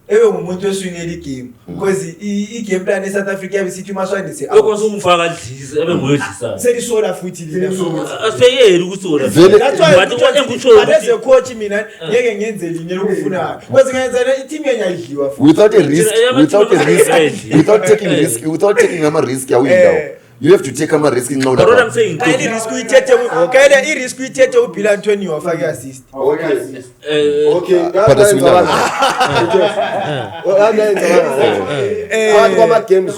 ebe ngumuntu oswingela igame because igame plan eSouth Africa yabisithi uMaswanisi lokho somfaka dlisa ebe ngoyedlisa selisola futhi lina aseyeli ukusola that's why as a coach mina ngeke ngenze linye lokufunayo because ngenza i-team yenyayidliwa without taking ama risk awindawo you have to take ama risk nxa what I'm saying kayile risk uyithethe i-risk uyithethe uBill Anthony wafaka assist okay kwama games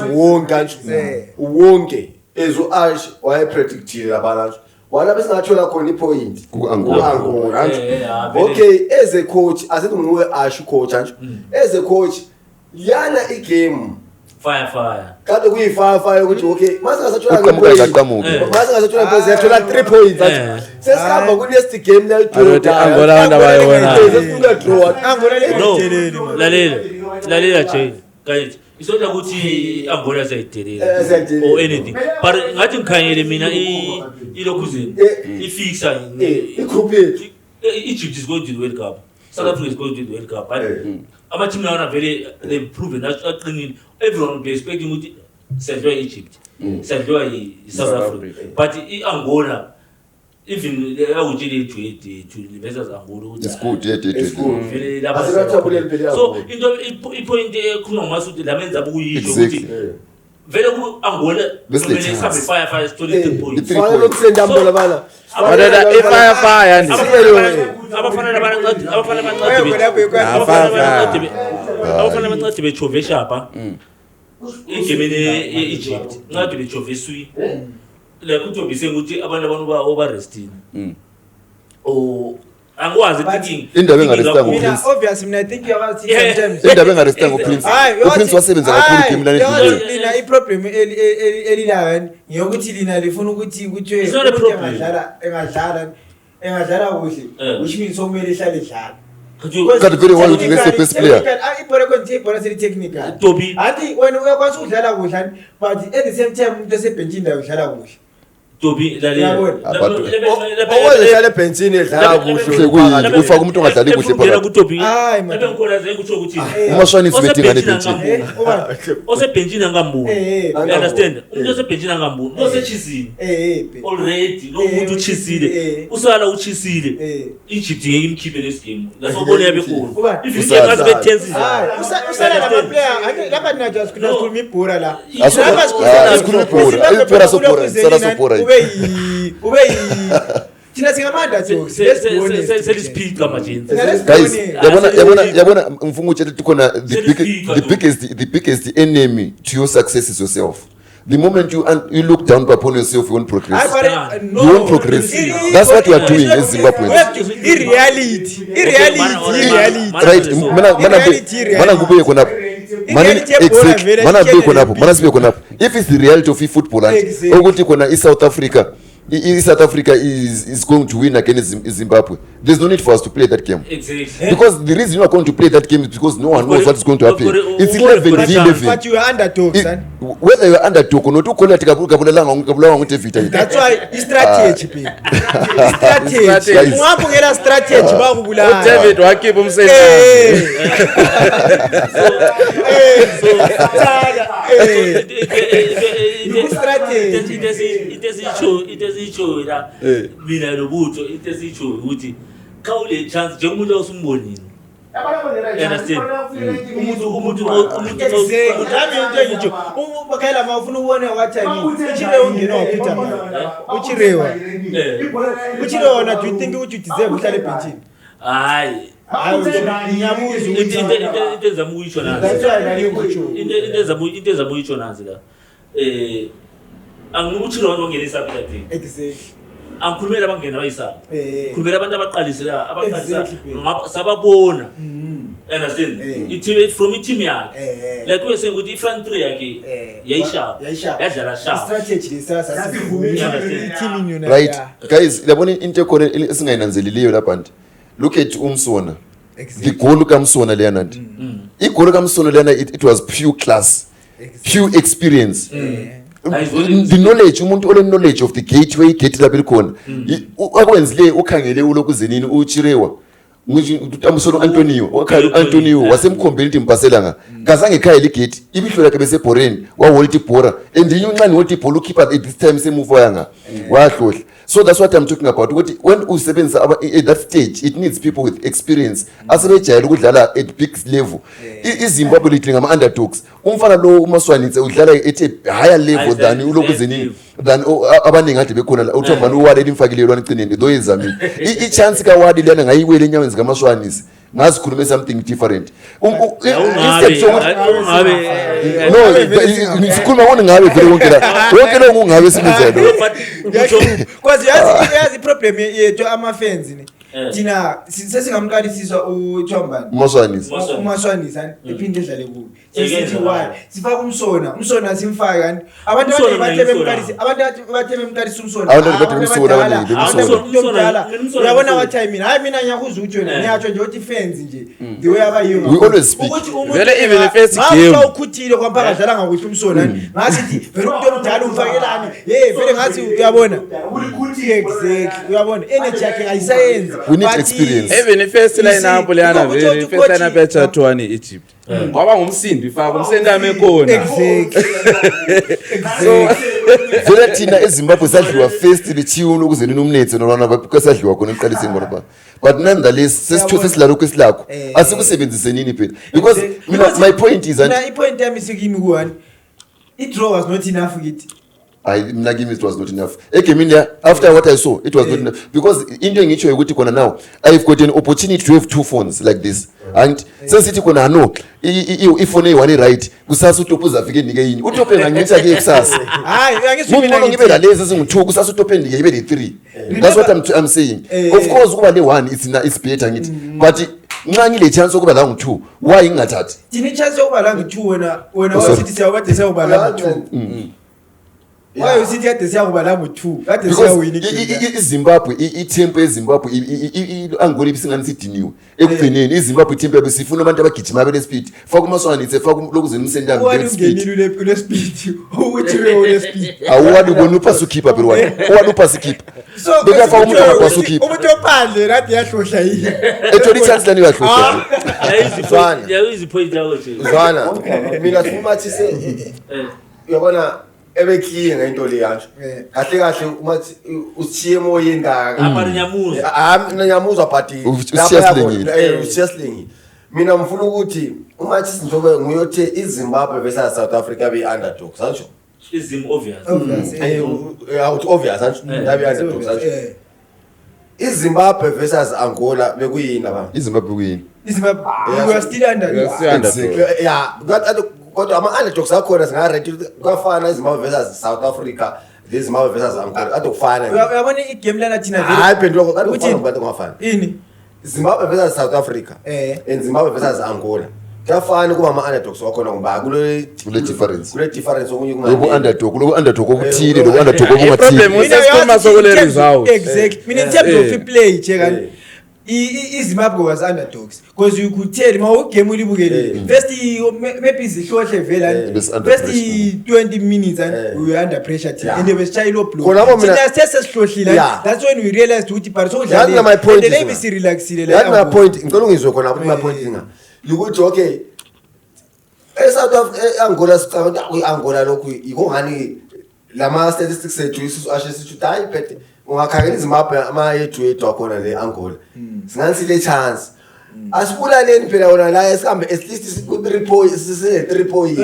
wonke ezo Ash waye predictile labalance wala besingathola khona ipoint ku-Angola okay as a coach asithi nguwe Ash coach anje as a coach yana igame fire kade kuyi-fire ukuthi okay masingasathola uqhamuka 3 points sesihamba ku-next game Angola abayona no lalela Jay guys isona ukuthi Angola sayidelela or anything but ngathi ngikhanyele mina ilokhuzeni ifixa igroup yethu Egypt is going to the World Cup South Africa is going to the World Cup but ama team now are very they've proven that aqinile everyone will be expecting ukuthi sendwe Egypt sadliwa yi-South Africa but i-Angola even awutshele to versus Angola It's good, yeah. vele lapha so ipoint ekhuluma ngomasuthi lamenza bukuyisho ukuthi vele ku Angola kumele isabe fire story 3 points fanele ukusendambola bana Madada ifire abafana labancane abafana bancane bechove shapa igemene eEgypt ncane bechove swi la kutobise ukuthi abantu ba overresting angwazi thinking indaba engaresta ngo mina Prince obviously mina I think you are sometimes indaba engaresta ngo Prince uPrince wasebenza kakhulu game lana lina iproblem elilayo ngiyokuthi lina lifuna ukuthi kuthiwe engadlala kuhle which means somele ihlale idlala kanti vele why ukuthi bese best player ibhola konke ibhola seli technical Tobi athi wena uyakwazi ukudlala kuhle but at the same time umuntu esebenchini la udlala kuhle Tobi owehlala ebhenchini edlala kuhle ufaka umuntu ongadlali kuhle phakathi hayi man ngikhola ukuthi umashwanisi bethingane ebhenchini osebhenchini angambuni understand umuntu osebhenchini angambuni osechisini already lo muntu uchisile usala uchisile Egypt ngeke imkhiphe lesigame lasobona yabe khona if you must be tense usala lama player lapha nathi asikhuluma ibhora la asikhuluma ibhora ibhora sobhora sala sobhora ube thina singamanda jokes selisiphika manje guys yabona mfunga utshela khona the biggest enemy to your success is yourself. The moment you look down upon yourself, you won't progress. You won't progress. That's what you are doing as Zimbabweans. Irreality. Right? Mana kubuye khona. Mana sibe khona. If it's the reality of football, ukuthi khona South Africa is going to win against Zimbabwe. There's no need for us to play that game. Exactly. Because the reason you are going to play that game is because no one knows what is going to happen. It's 11v11. But you are underdogs, son. Whether you are underdog or not, you call it David. That's why it's strategy. Strategy. Ungabungela strategy bakubulala. David wakhipha umsebenzi. Itesitsho la mina lobutho itesitsho ukuthi khawule chance njengomuntu osumbonini understand umuntu nje bakhala mafuna ubone wathi uchire ungena waphitha uchirewa na do you think ukuthi deserve uhlale ebhenchini hayi ngiyabuza into ezamuyisho nazi la angikuthi lo ongenisa phela thina exactly angikhulumela abangena bayisapho khulumela abantu abaqalisela sababona understand it from team yakhe like we say ukuthi ifront three yakhe yayishap yadlala sharp strategy lesasa team in right guys labona into ekhona esingayinanzeleliyo lapha nje look at Umsona the goal kaMsona leyana nje igoli kaMsona leyana it was pure class pure experience the knowledge umuntu ole knowledge of the gateway gate lapha likhona akwenzile ukhangele ulokuzenini uchirewa ngisho uTamsolo Antonio wasemkhombela ukuthi mpasela ngazange ekhaya ligate ibihlo lakhe bese boreni wa Holt Bora endinye unxani Holt Bora ukhipha at this time semove yanga wahlohla. So that's what I'm talking about. When usebenza at that stage, it needs people with experience. Asebejayela ukudlala at big level. iZimbabwe lithinga ama underdogs. Umfana lo uMaswanitse udlala at a higher level than ulokuzenini than abaningi ade bekhona la uthi manje uwale limfakile lwana ecineni do yezamini. I-chance kaWadi lana ngayiwele enyaweni zikaMaswanisi. Ngazikhuluma something different. Sikhuluma ngone ngabe vele konke la. Konke lo ngungabe simenzelo. Because yazi problem yethu ama fans ni. Thina sesingamqalisiswa uThombani. Umaswanisi ephinde edlale kubi. Sithi why? Sifaka Umsona simfaka kanti abantu bathe bemqalisa Umsona. Uyabona what I mean? Hayi mina ngiyakuza ukuthi wena ngiyatsho nje uthi fans nje. The way abayiyo. We always speak. Vele even the first game. Ukhuthile kwampaka dlala ngakuthi Umsona. Ngasithi vele umuntu omdala umfakelani. Vele ngathi uyabona. Exactly. Uyabona energy yakhe ayisayenzi. we need experience. Even first line You see, up leyana because vele uthi first line up coach- eChat 1 eEgypt. Kwaba ngumsindi ifaka umsendame ekhona. Exactly. Vele thina eZimbabwe sadliwa first lichiuno ukuze ninomnethe nolwana because sadliwa khona eqaliseni bona ba. But nonetheless sesilaro kwesilakho asikusebenzise nini phela because my point is that i-point yami isikimi ku-1 i-draw was not enough kithi. mina kimi it was not enough egemini after what I saw it was not enough because into engitsho ukuthi khona now I've got an opportunity to have 2 phones like this and sesithi khona no ifone eyi-1 right kusasa uTope uzafike ndike yini uTope ngangithi ke kusasa Hayi angisho mina mina ngibe lalezi ezingu2 kusasa uTope ndike ibe le3 that's what I'm saying of course kuba le1 it's better ngithi but nxa ngile chance ukuba la ngu2 why ngingathathi thina i-chance yokuba la ngu-2 wena wasithi siyakade siyakuba la ngu-2 why usithi kade siyakuba la ngu-2 kade siyawina iZimbabwe itempo yeZimbabwe i-Angola ibisingani sidiniwe ekugcineni iZimbabwe itempo yabo sifuna abantu abagijima bele speed faka umaswanitse faka lokuzeni umsendami wani ungenile ule speed ukuthi ule speed awuwani ubona upasa ukhipha phela wani upasa ukhipha so bekafaka umuntu upasa ukhipha umuntu ophandle radi yahlohla yini etholi chance lani uyahlohla Point yawo nje. Uzwana mina sifuna thise uyabona ebekhiye ngento le yansho kahle kahle uma usiye emoyeni ngaka Aparinyamuza. nanyamuzwa but usiyaslingile mina ngifuna ukuthi uma thithi njobe nguyothe iZimbabwe versus South Africa be underdogs anjho Izim obvious. out obvious anjho yabe underdogs anjho iZimbabwe versus Angola bekuyini abantu iZimbabwe kuyini iZimbabwe we are still under yeah kodwa ama-underdogs akhona singarate kwafana iZimbabwe versus South Africa leZimbabwe versus Angola ade kufana uyabona igame lana thina hayi phendula kade kufana ngoba kungafani ini Zimbabwe versus South Africa and Zimbabwe versus Angola kuyafana kuba ama-underdogs wakhona ngoba kule difference okunye lobu underdog okuthile lobu underdog okungathile problem usesicoma sokule result exactly mina in terms of play cheka iZimbabwe was underdogs because you could tell ma ugame ulibukele first maybe izihlohle vela first 20 minutes and we were under pressure and they was chayilo blow thina sesihlohlile that's when we realized ukuthi but so dlala my point and maybe si relaxile la my point ngicela ungizwe khona ukuthi my point inga ukuthi okay eSouth Africa Angola sicabanga Angola lokhu ikongani lama statistics sethu ashe sithi hayi phethe ungakhangela iZimbabwe ama-8-8 wakhona le Angola singansi le chance asibulaleni phela wona la esihambe at least ku-3 points sise-3 points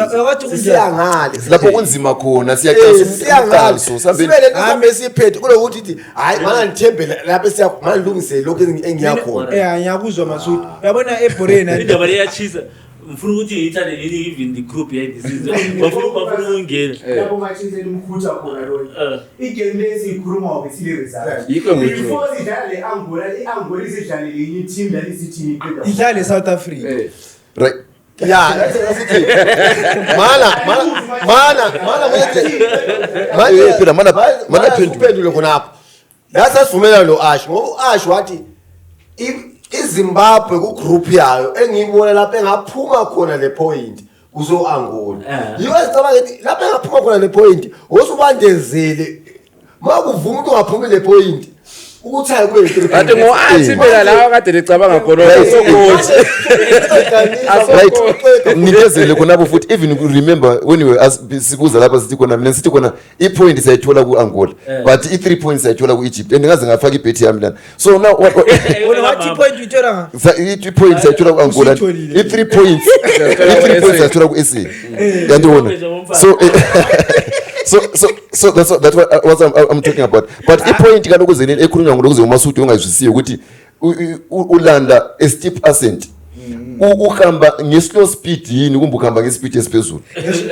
sisiyangale lapho kunzima khona siyaqala sibele sihambe siphethe kulokuthi ithi hayi mana ngithembele lapho mana ngilungisele lokhu engiyakhona ngiyakuzwa Masudi uyabona eBorena indaba leyachisa mfuna ukuthi ithande nini even the group yayidisize bafuna ungena lapho machise lumkhutha khona lona igame lesi ikhuluma ngokusile result yikho ngisho before sidlala leAngola iAngola isidlale lenye team lalisithini idlale South Africa right yeah mana phendule khonapho la sasivumela lo Ash ngoba Ash wathi iZimbabwe ku group yayo engiyibona lapha engaphuma khona le point kuzo Angola yiyo esicabanga ukuthi lapha engaphuma khona le point osubandezele makuvuma ukuthi ungaphumi le point ukuthi hayi kwe ade ngo-athi phela lawa kade licabanga khona sokothi right ngikezele khonapho futhi even you remember when we were sibuza lapha sithi khona mina sithi khona i-point sayithola ku-Angola but i-3 points sayithola ku-Egypt and ngaze ngafaka ibhethi yami lana so now wathi point uyithola i-point sayithola ku-Angola i-3 points sayithola ku-SA yandibona so that's what I'm talking about but i-point kaloku zenini ekhulunywa ngokuze uMasudi ungazwisiyo ukuthi ulanda a steep ascent uhamba nge-slow speed yini kumbe uhamba nge-speed esiphezulu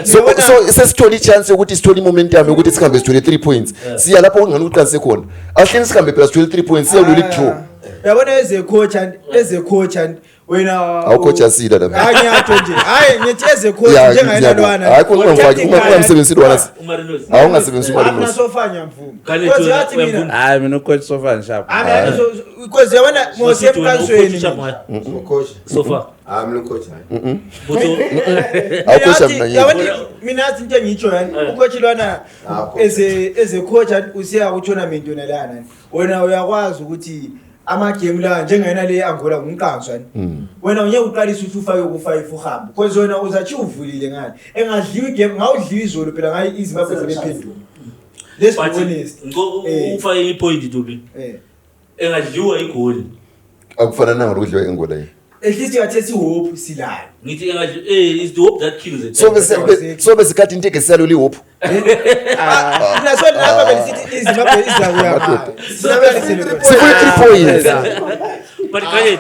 so sesithola i-chance yokuthi sithole i-momentum yokuthi sihambe sithole 3 points siya lapho kungani uqanise khona ahleni sihambe phela sithole 3 points siyalula i-draw yabona eze coach and wena awucoach asila lapha hayi ngiyatsho nje hayi ngithi eze coach njengayilwana hayi ungamsebenzisi lwana awungasebenzisi uMarinos akunasofanya mvumo Kale yathi mina hayi mina ucoach Sofana sharp because yabona ngosemkansweni coach sofa mina coach yabona mina athi into engitsho yani ucoach lwana eze coach usiya ku tournament yona lana wena uyakwazi ukuthi ama-game la njengayena le Angola ngumqanjani wena ngeke uqalise ukuthi ufake ku-5 uhambe because wena uzathi uvulile ngani engadliwa igame ngawudliwa izolo phela ngayo iZimbabwe zebephenduka let's be honest ufake ipoint Tobi engadliwa igoli akufana nanga ukudliwa eNgola yini at least yathethi hope silayo ngithi engadliwa is the hope that kills it so besikhathi into ekesalo li hope mina so lapha belisithi iZimbabwe izakuya sifuna 3 points but guys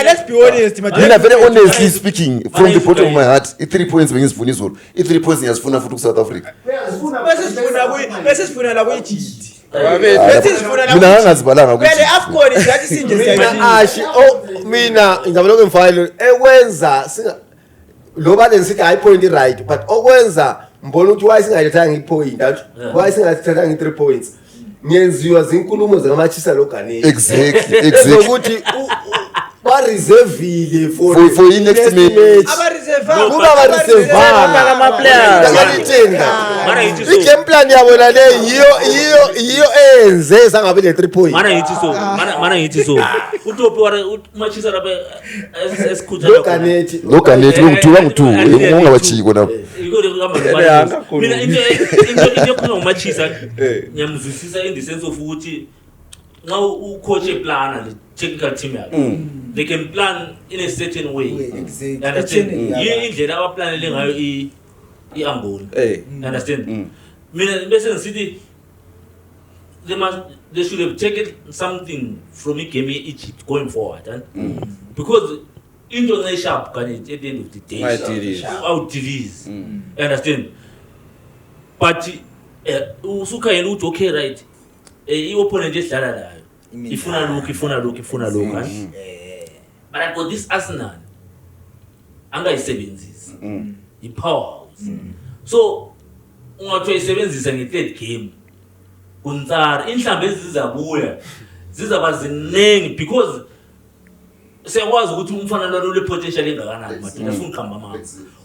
let's be honest mina very honestly speaking from the bottom of my heart 3 points bengizifuna izolo 3 points ngiyazifuna futhi ku South Africa bese sifuna la ku-Egypt mina angazibalanga vele AFCON ngathi sinje mina ngizabona ngimfayile ekwenza loba lesithi high point right but okwenza mbona ukuthi why singalethanga ipoint why singathathanga 3 points ngenziwa zinkulumo zangamachisa loganeni exactly ukuthi ba reserve for next match kuba ba reserve ama players mara yithi so i-game plan yabo la le yiyo enze sangabe le 3 points mara yithi so uTopi ware umachisa lapha esikhutha loganeti wangu ungawachiko lapho mina into khona umachisa ngiyamzwisisa in the sense of ukuthi nxa ucoach eplana le technical team yakhe they can plan in a certain way understand indlela abaplanele ngayo iAngola understand mina bese ngisithi they should have taken something from igame Egypt going forward because into ngesharp kan at the end of the day out delete understand but usuka yena uthi okay right i-opponent esidlala layo ifuna lokhu but I got this Arsenal angayisebenzisi i-powerhouse so ungathi uyisebenzisa nge-third game kuntsara inhlambe ezizabuya zizaba ziningi because siyakwazi ukuthi umfana lo le potential engakanani madina sifuna uqhamba mama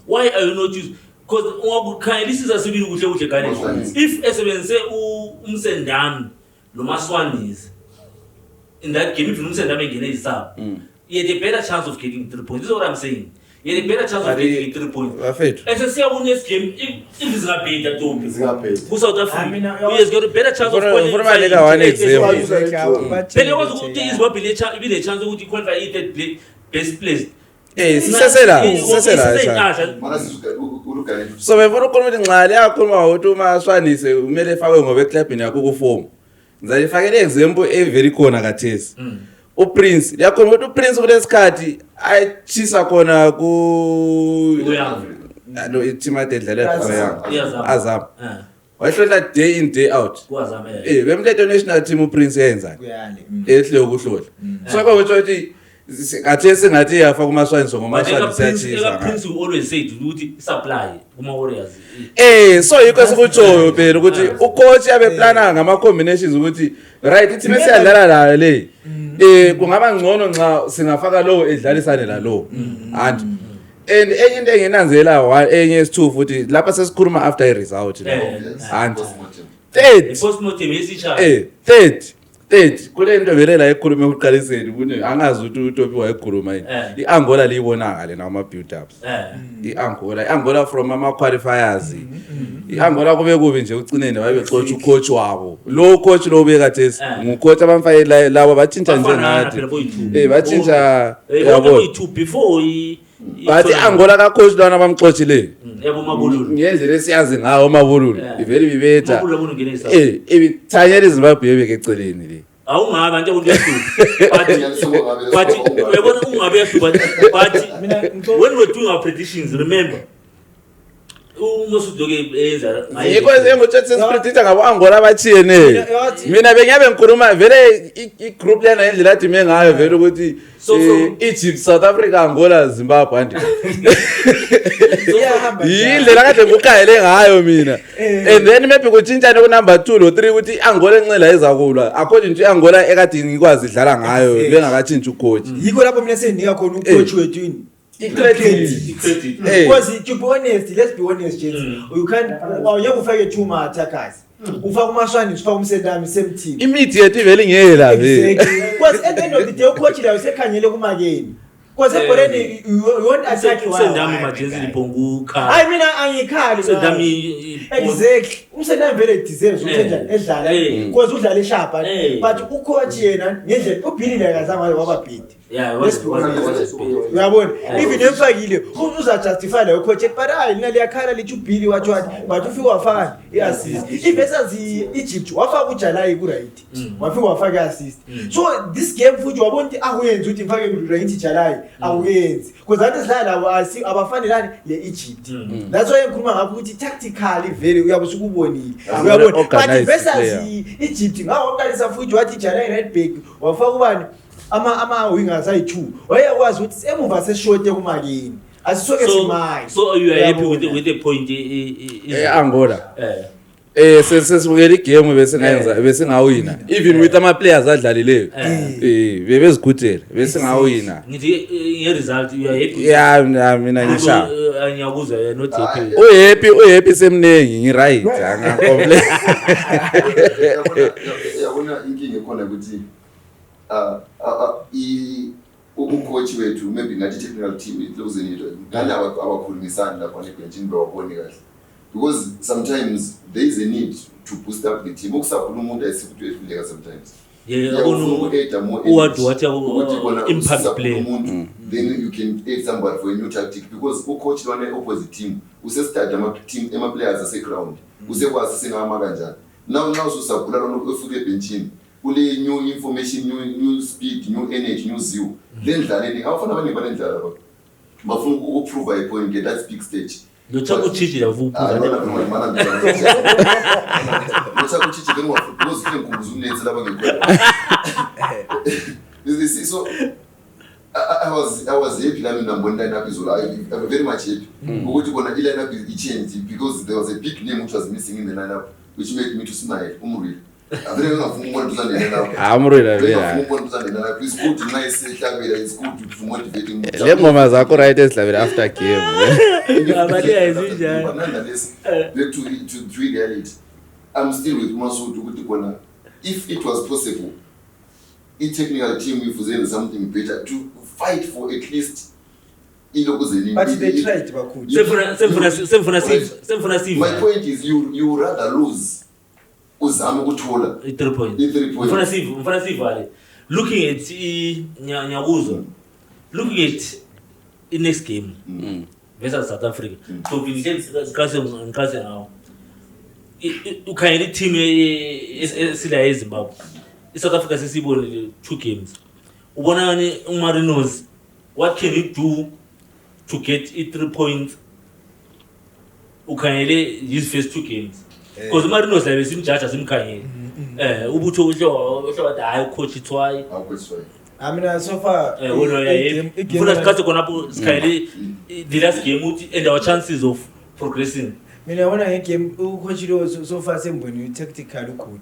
why are you not using because ungakukhanyelisa sibili kuhle gane if esebenzise umsendami lo Maswanisi in that game if umsendami engene isaba you had a better chance of getting 3 points. This is what I'm saying. You had a better chance of getting 3 points. As I say, I won this game. If it's not paid, that don't pay. Who South Africa? He has got a better chance of qualifying. Then he was going to use what be the chance of qualify the best place. Sisesela so befuna ukukhuluma ukuthi nxali yakhuluma ukuthi uMaswanisi umele efakwe ngoba eclubini yakho kuform ngizayifakela example very khona kathesi uPrince yakhona ukuthi uPrince kulesikhathi ayachisa khona ku no team adedlela khona Azam wahlola day in day out kuAzam bemlethe national team uPrince yenza ehle ukuhlola so kwabethu ukuthi ngathi yafa kuMaswanisi ngoMaswanisi yathisa Prince always said ukuthi supply kuma Warriors so yikho esikutshoyo phela ukuthi ucoach yabe plana ngama combinations ukuthi right ithi bese yadlala la le kungaba ngcono nxa singafaka lo edlalisane la lo and enye into engenanzela enye is2 futhi lapha sesikhuluma after i-result and third kule nto vele la ekhuluma ekuqaliseni ukuthi angazi ukuthi uTopi wayekhuluma yini iAngola liyibonakala na ama build ups iAngola from ama qualifiers iAngola kube kubi nje ucinene wayebecoach ucoach wabo lo coach lo ubekathesi ngucoach abamfayela labo bathinta nje ngathi bathinta yabo before but iAngola ka coach lwana bamxoxile yabo Mabululu ngendlela esiyazi ngawo Mabululu iveli bibetha ibithanyela iZimbabwe yebeke eceleni le awungaba nje umuntu yahluka but uyabona ungabe yahluka but when we doing our predictions remember uMosudoke enza yiko engotshethe predictor ngabo Angola bachiyene mina bengiyabe ngikhuluma vele igroup lena endlela athi mengayo vele ukuthi Egypt South Africa Angola Zimbabwe andi yindlela kade ngukayele ngayo mina and then maybe kuthintane ku number 2 lo 3 ukuthi Angola encela izakulwa according to Angola ekade ngikwazi idlala ngayo bengakathinta ucoach yiko lapho mina sendinika khona ucoach wethu yini because to be honest let's be honest James you can't ufake two attackers ufaka uMaswani ufaka uMsendami same team imithi yethu ivele ingeke la exactly because at the end of the day ucoach la usekhanyele kumakeni because already you won't attack Sendami majezi liponguka hayi mina angikhali Sendami exactly Umsendami vele deserves ukuthi njani edlala because udlala eshapa but ucoach yena ngendlela uBhilile akazange wababhidi uyabona even emfakile uza justify la coach but hayi nina liyakhala lithi uBhili wathi but ufika wafaka iassist ivesazi Egypt wafaka uJalai ku right wafika wafaka assist so this game futhi wabona ukuthi akuyenzi ukuthi mfake right Jalai akuyenzi because athi sidlala abafanelani le Egypt that's why ngikhuluma ngakho ukuthi tactically very uyabusuka ubonile uyabona but vesazi Egypt ngawo uqalisa futhi wathi Jalai right back wafaka ubani ama wingers ayi2 wayakwazi ukuthi emuva seshort kumakini asisoke simayi so you are happy with the point Angola sesibukela igame bese ngawina even with ama players adlalileyo bebezigudela bese ngawina ngithi result you are happy mina ngisha angiyakuzwa not happy happy semnengi ngi right angacomplain yabona inkinga ekhona ukuthi ucoach wethu maybe ngathi technical team iclosing it ngani abakhulumisana lapha nebenchini bawabone kahle because sometimes there is a need to boost up the team ukusapula umuntu ayisifuthi ehluleka sometimes what impact play then you can aid somebody for a new tactic because ucoach lwana opposite team usestart ama players ase ground usekwazi singama kanjani now susapula lona ufike ebenchini kule new information new speed new energy new zeal lendlaleni awufana abaningi balendlala lapha bafuna ukuprove a point at that big stage Lochaku chichi la vupuza Lochaku chichi then what because you can kumuzunenze lapha ngekho so I was happy la mina ngibona lineup izola I'm very much happy ukuthi bona lineup is changed because there was a big name which was missing in the lineup which made me to smile Umuril avele ngafuna ukubona uzandela lapha Umuril avela ukubona uzandela lapha is good nice ehlabela is good to motivate le ngoma zakho right esidlavela after game abali ayizinjani nonetheless back to reality I'm still with Masudu ukuthi kona if it was possible a technical team if there something better to fight for at least but they tried bakuthi my point is you rather lose uzama ukuthola 3 points mfana sivale looking at Nyakuzo looking at the next game versus South Africa so we ngikase now ukhayela team esila eZimbabwe iSouth Africa sesibonile 2 games ubona ngani uMarinos what can you do to get 3 points ukhayele his first 2 games because uMarinos la besimjudge simkhanyele ubutho usho wathi hayi coach ithwayi I mean so far ufuna sikhathe khonapho sikhayele the last game uthi and our chances of progressing mina yabona ngegame ucoach lo so far semboni tactical good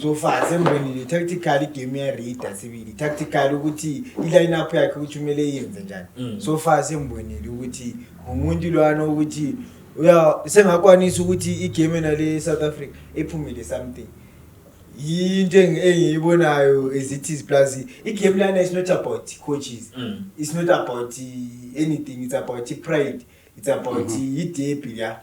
so far semboni tactical game ya reader sibili tactical ukuthi ilineup yakhe ukuthi umele yenze njani so far semboni ukuthi umuntu lwana ukuthi uya sengakwanisa ukuthi igame nale South Africa ephumile something into engiyibonayo is it is plus igame lana is not about coaches it's not about anything it's about pride it's about i-derby la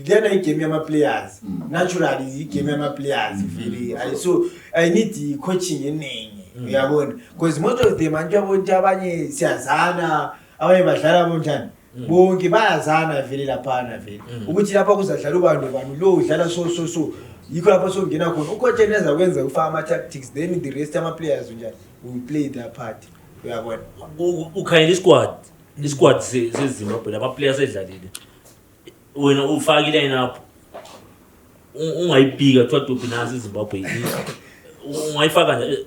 lena igame yama players naturally igame yama players very so I need coaching enengi uyabona because most of them abanye siyazana abanye badlala bonjani bonke bayazana vele laphana vele ukuthi lapha kuzadlala ubani lo udlala so yikho lapha songena khona ucoach eneza kwenza ufaka ama tactics then the rest ama players njani will play their part uyabona ukhayela isquad seZimbabwe laba players edlalile wena ufaka ilineup ungayibhika kuthiwa dophi nasi eZimbabwe ungayifaka nje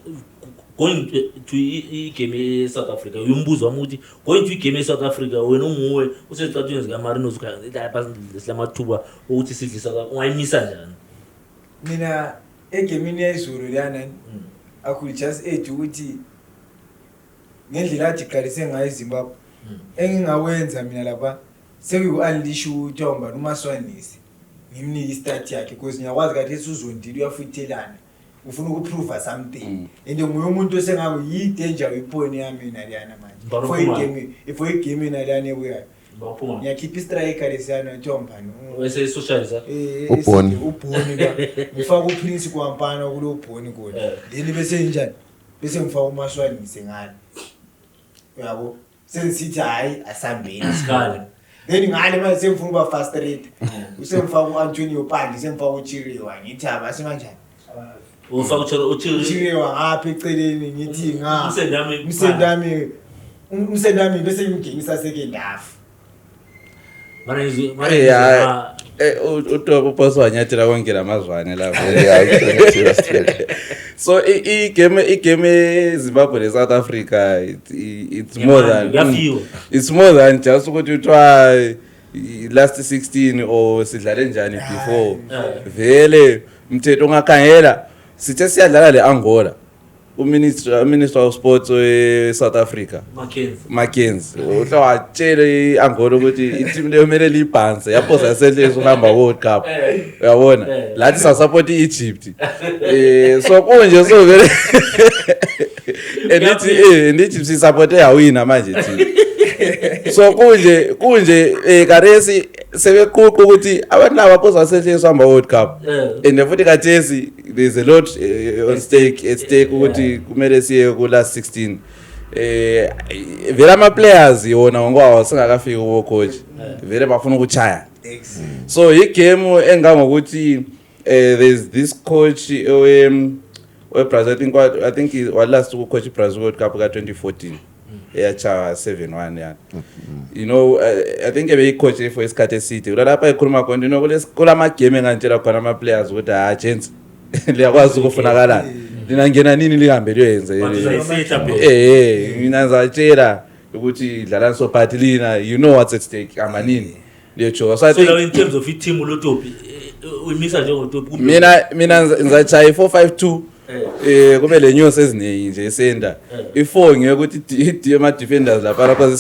going to igame eSouth Africa uyumbuzo wami ukuthi going to igame eSouth Africa wena unguwe usecatshweni zika Marinos ukhaya leslamathuba ukuthi sidlisa ungayimisa njani mina egamini yezulu lana I could just add ukuthi ngendlela athi qalise ngayo eZimbabwe engingawenza mina lapha sekuyi-unleash uThomba uMaswanisi ngimnike istart yakhe because ngiyakwazi kathi esuzondile uyafuyithelana ufuna ukuprove something and nguye umuntu osengako yidanger wephone yami mina liyana manje for igame naliyana ebuyayo ngiyakhipha istriker lesiyana Thombani wese socialize ubhoni ngifaka uPrince kwampana kulo ubhoni kodwa then bese njani bese ngifaka uMashwanise ngani uyabo sensithi hayi asambeni isikhala then ngale manje semfuna uba frustrated usemfaka uAntonio Pandi semfaka uChiriwa ngithi abase kanjani ufaka uChiriwa ngapha eceleni ngithi umsendami bese ngingisa second half uTobo boss wanyathela konke lamazwane lapho so igame eZimbabwe neSouth Africa it's more than just ukuthi uthiwa last 16 or sidlale njani before vele umthetho ongakhangela sithe siyadlala leAngola uminister of sports weSouth Africa Mackenzie utla watshela iAngola ukuthi iteam leyo kumele libhanse yaphosa yasenhlezi uhamba World Cup uyabona lathi sa support iEgypt so konje so vele enithi si support yawina manje team so kunje karesi sebequqa ukuthi abantu laba phosa yasenhlezi uhamba World Cup and futhi kathesi there's a lot on stake at stake ukuthi kumele siye ku last 16 vele ama players yona ngokwawo singakafika ku coach vele bafuna ukuchaya so igame engangokuthi there's this coach we Brazil I think he was last to coach Brazil World Cup ka 2014 eyacha 7-1 yani you know I think ebe coach for isikhathi eside lapha ekhuluma khona you know kulama game engantshela khona ama players ukuthi gents liyakwazi ukufunakala lina ngena nini lihambe liyenze mina ngizatshela ukuthi dlala so party lina you know what's at stake amanini liyocho so in terms of team uLotopi uyimisa njengoTopi mina ngizachaya 452 kumele news eziningi nje esenda i4 ngeke ama defenders lapha because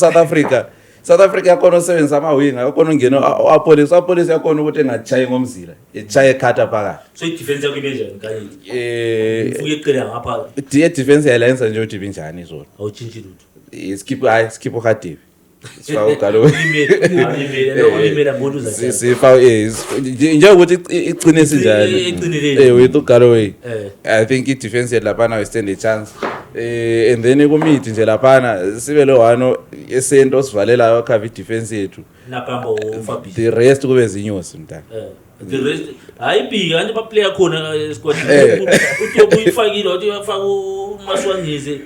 South Africa yakona usebenza ama wing yakona ungena apolice yakona ukuthi engachayi ngomzila echaye khatha phakathi so i-defense yakho ibenjani kanye ufuke eqela ngapha defense yalenza nje ukuthi binjani izolo awutshintshe lutho skip ukhadive sifa ugalo imela ngoduza sifa nje ukuthi igcine sinjani with uGalloway I think i-defense yalapha we stand a chance and then kumiti nje lapha sibe lo wano esento sivalelayo cover defense yethu napamba uFabi the rest kube zinyosi mntana the rest ayibhika anje ba player khona squad uTopi uyifakile wathi uyafaka uMashwanise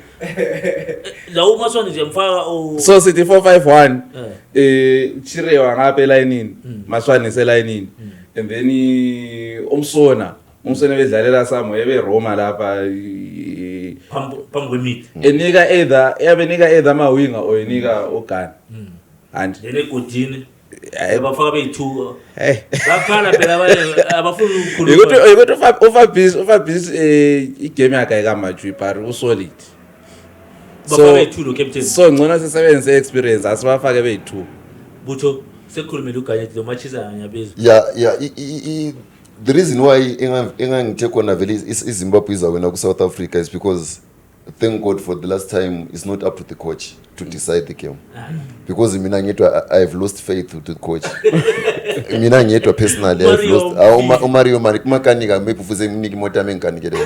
la uMashwanise mfaka so sithi 451 Chiriwa ngapha elayinini Mashwanise elayinini and then umsona bedlalela samo ebe Roma lapha phambi kwemid enika either ama winger or enika ogani and lele godini abafaka be2 bakhala phela abafuna ukukhuluma uFabis igame yakhe ayikamathi but usolid bafaka be2 lo captain so ngcono sisebenzise experience asibafake be2 butho sekukhulumela uGanyeti lo machisa nyabezu the reason why engangithe khona vele iZimbabwe izawena ku South Africa is because thank God for the last time it's not up to the coach to decide the game because mina ngedwa I've lost faith to the coach mina ngedwa personally I've lost Mario makanika maybe fuze nginiki imota menkanikele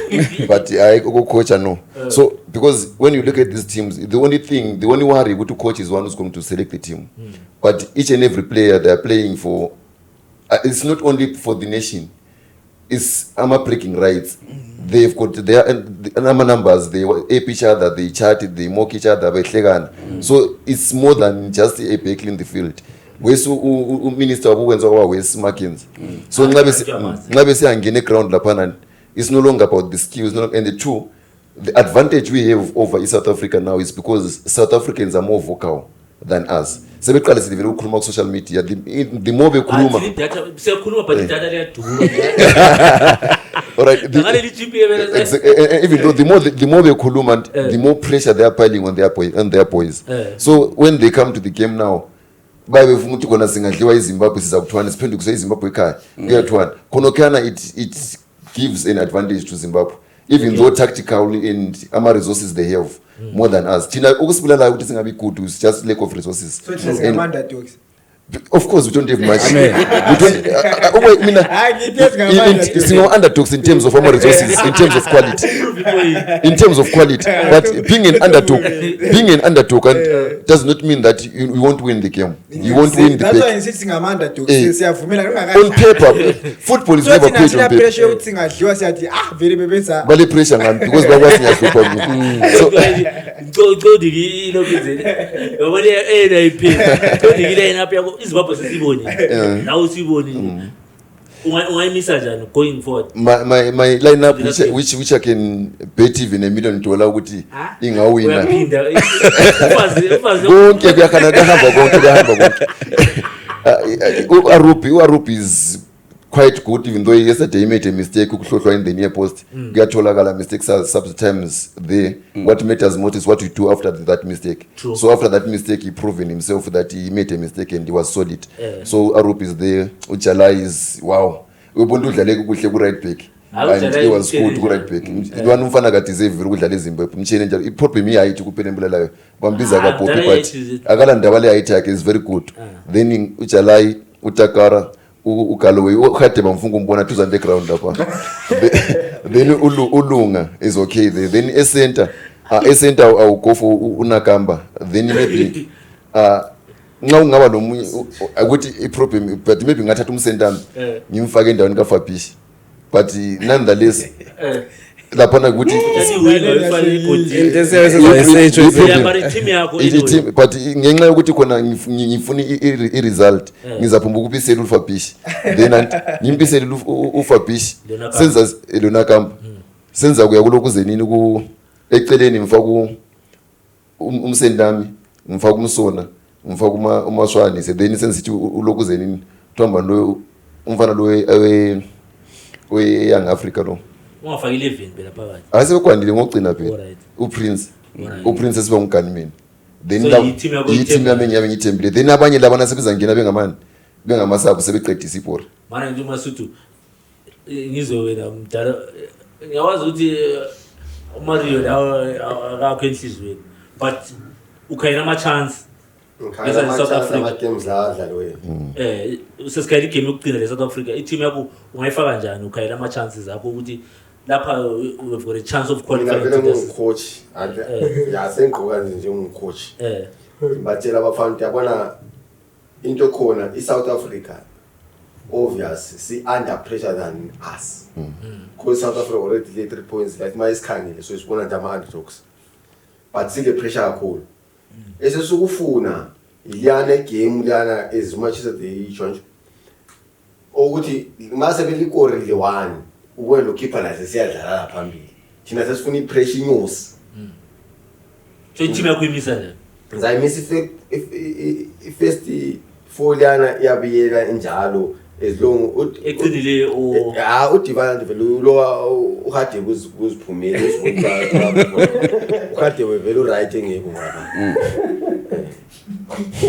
but I coach no so because when you look at these teams the only worry with the coach is one who's going to select the team but each and every player they are playing for it's not only for the nation it's breaking rights. They've got their numbers, they ape each other, they chat, they mock each other, so it's more than just a vehicle in the field. Wesu minister wabuwenza kwa Wes Mackenzie. So ngabe siyangena ground lapha it's no longer about the skills and the two the advantage we have over South Africa now is because South Africans are more vocal than us. Sebeqala silivela ukukhuluma ku social media the more bekhuluma siyakhuluma but data liyadura alright even though the more bekhuluma the more pressure they are piling on their boys so when they come to the game now bayebefuna ukuthi khona singadliwa iZimbabwe siza kuthwana siphenduke iZimbabwe ekhaya kuyathwana khona it gives an advantage to Zimbabwe even though tactically and ama resources they have more than us thina ukusibulala ukuthi singabi good is just lack of resources so it's a underdogs. Of course, we don't have much. We don't. Single underdogs in terms of our resources, in terms of quality, But being an underdog, does not mean that you won't win the game. You won't win the That's why game. insisting underdogs. On paper, football is never played on paper. Bali pressure man because we was near Zimbabwe sisiboni now siboni ungayimisa njani going forward my lineup which I can bet even $1 million ukuthi ingawina uyaphinda konke kuyahamba konke uArupi is quite good even though yesterday he made a mistake ukuhlohlwa in the near post kuyatholakala mistakes sometimes there what matters most is what we do after that mistake. True. So after that mistake he proven himself that he made a mistake and he was solid. So Arup is there, Ujala is wow ubuntu udlale kuhle ku right back and he was good ku right back one umfana ka deserve ukudlala eZimbabwe mchene njalo iproblem yayithi kuphela embulalayo bambiza ka Bobby but akala ndaba le height yakhe is very good. Then Ujala uTakara uGalloway ukhade bamfunga umbona 2 underground lapha then ulunga is okay there. Then a center I'll go for uNakamba then maybe nxa ungaba nomunye ukuthi iproblem but maybe ngathatha umsentami ngimfake endaweni kaFabish but nonetheless lapha ukuthi but ngenxa yokuthi khona ngifuna iresult ngizaphumba ukubisela uFabish then ngimpisela uFabish senza Lonakamba senza kuya kulokuze nini ku eceleni ngifaka umsentami ngifaka umsona ngifaka uMaswani then senzithi ulokuze nini thomba lo umfana lo we young Africa lo ungafaka 11 phela phakathi asekwandile ngogcina phela uPrince esiba unganimini then i-team yami ngiyithembile then abanye laba nasebenza ngena bengamasabu sebeqedisa ibhola mana nje uMasuthu ngizwe wena mdala ngiyawazi ukuthi uMario akakho enhlizweni but ukhayina ama chance South Africa games la adlala wena usesikhaye igame yokugcina le South Africa i-team yakho ungayifaka kanjani ukhayina ama chances akho ukuthi lapha we've got a chance of qualifying to this coach yasenqoka nje ngumcoach batshela abafana yabona into khona iSouth Africa obvious see under pressure than us because South Africa already led 3 points like my isikhangile so isibona nje ama underdogs but see the pressure kakhulu esesukufuna iliyana game liyana as much as they join ukuthi mase belikorile 1 ukwelo keeper laze siyadlala la phambili thina sesifuna ipressure inyusi so i-team yakho imisa nje ngizayimisa first 4 liyana yabiyela njalo as long eqinile udivana vele lo uhade kuziphumela ukade vele uright engekho ngapha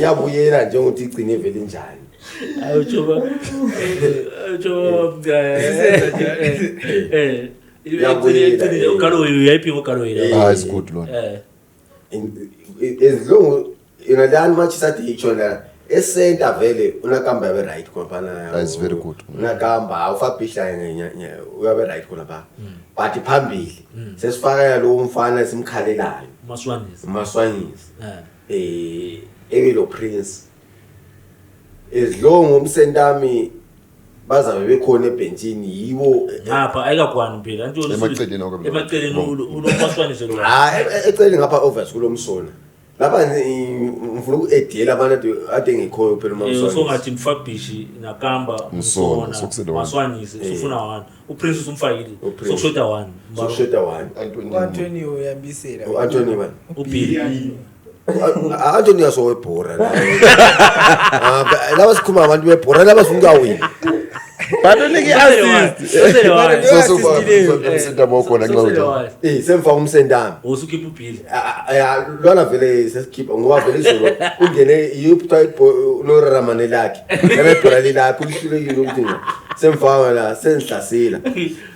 yabuyela nje ukuthi igcine vele njani ayochoba it's good Lord as long that much that he chona esenta vele uNakamba yabe right khona is very good uNakamba awuFabish la uyabe right khona ba but phambili sesifaka lo umfana esimkhalelayo uMaswanyisi ebelo Prince as long umsentami bazabe bekhona ebenchini yibo ngapha ayikakwani phela nto emaceleni unoMaswanyisi lo eceleni ngapha overs kulomsona lapha ngifuna ukuedela abantu ade ngikhoyo phela uMaswanyisi so ngathi mFabish Nakamba Msona Maswanyisi sufuna 1 uPrince usumfakile sokushota 1 Anthony uyambisela uAnthony man uBili Anthony asowebhora laba sikhuma abantu bebhora laba sifuna ukawina But only assist. So far umsenda mawukhona ngiwawuthi semfaka umsendami usukhipha uphili lwana vele sesikhipha ngoba vele izolo ungene type noramane lakhe nebhola lakhe ulihlulekile ukuthi semfaka la sensihlasela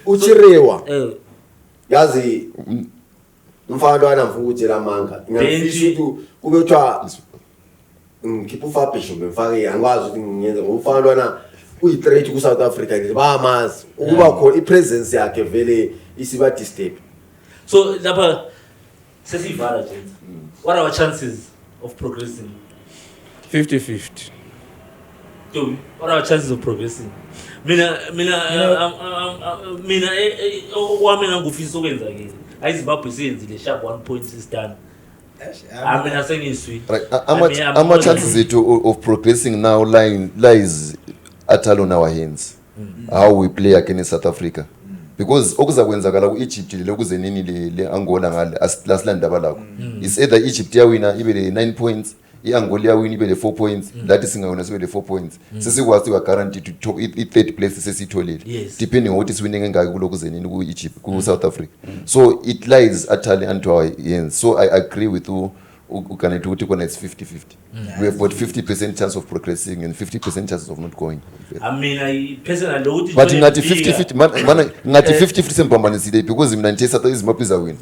uchirewa yazi umfana lwana mfuna ukutshela amanga ngiyafisa ukuthi kube kuthiwa ngikhipha uFabisho ngifake angikwazi ukuthi ngiyenze ngoba umfana lwana uyi-threat ku-South Africa nje bayamazi ukuba khona i-presence yakhe vele isiba disturb. So lapha sesivala gents. What are our chances of progressing? 50-50. Toby, what are our chances of progressing? Mina wami ngangufisa ukwenza ke ayiZimbabwe siyenzile sharp 1 point sistana. Mina sengiswi. Our chances of progressing now lies atalo on our hands. How we play against South Africa. Because okuzakwenzakala ku-Egypt lokuze nini le Angola ngale asilanda balako. It's either Egypt yawina ibe le 9 points, iAngola yawina ibe le 4 points, that is singawina sibe le 4 points. Sesikwazi we guaranteed to i-third place sesitholile. Depending on what is winning engaki kulokuze nini ku-Egypt ku South Africa. So it lies atali unto our hands. So I agree with you. It's 50-50. We have got 50% chance of progressing and 50% chances of not going. I mean, I personally, but in 50-50, man, 50-50 sempambanisile because in 90 is my pizza win.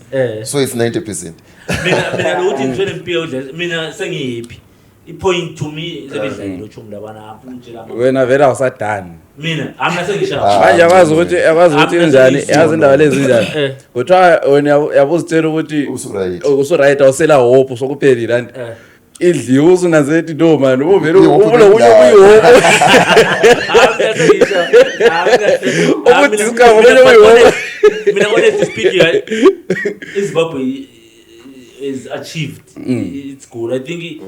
So it's 90%. Mina lo uthi ngitshele impilo mina sengiyipi. I-point to me sebedlala nochumla labana aphunjela ama. Wena vele awusadani. Mina amna sengisha. Manje akwazi ukuthi kanjani yazi indaba lezi njani. Kodwa wena yabuzitshela ukuthi usuright awusela hope sokuphelile and idliwe usunazethi no man uvele ubulo unye kuyihope. Ubudisika ubele kuyihope. Mina honestly speaking iZimbabwe is achieved. It's good. I think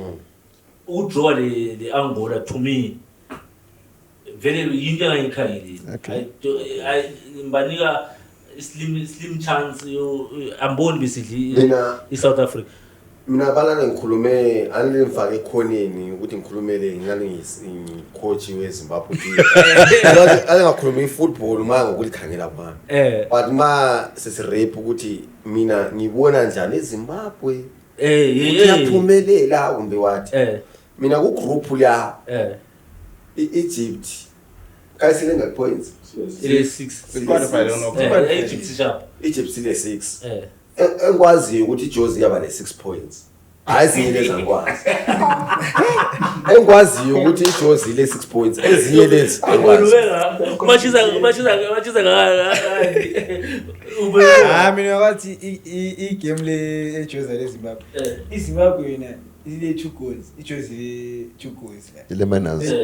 draw the Angola to me very into engikhangile. I mbanika slim chance amboni besidli iSouth Africa. Mina balana ngikhulume anilifake ekhoneni ukuthi ngikhulumele ngani coach weZimbabwe. Angakhuluma ifootball manje ukulikhangela abantu. But ma sesirep ukuthi mina ngibona njani eZimbabwe. Yaphumelela kumbe wathi. Mina ku group la Egypt kayisile nga points ile 6 qualified on Egypt sharp Egypt ile 6 engwazi ukuthi Jozi yaba le 6 points ezinye lezi angikwazi engwazi ukuthi Jozi ile 6 points ezinye lezi angikwazi machiza mina wathi I game le eJozi leZimbabwe iZimbabwe yena ile 2 goals iJozi 2 goals ile minus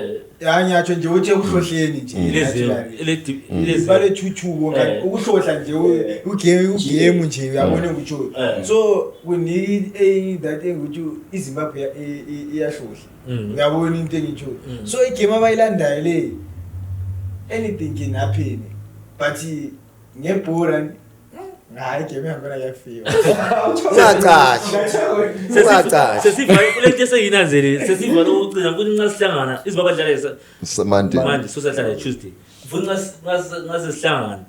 yanyatsho nje uthi ukuhlohleni nje ile bale 2-2 wonke ukuhlohla nje ugame nje uyabona ukuthi so we need that ukuthi iZimbabwe iyahlohla uyabona into engitsho so igame abayilandayo le anything can happen but ngebhola hayi game yakhona yafika ungacashi sesiva kulento seyinanzele sesiva lokucina ukuthi nxa sihlangana iZimbabwe badlala manje so sahlala Tuesday ufuna nxa sesihlangana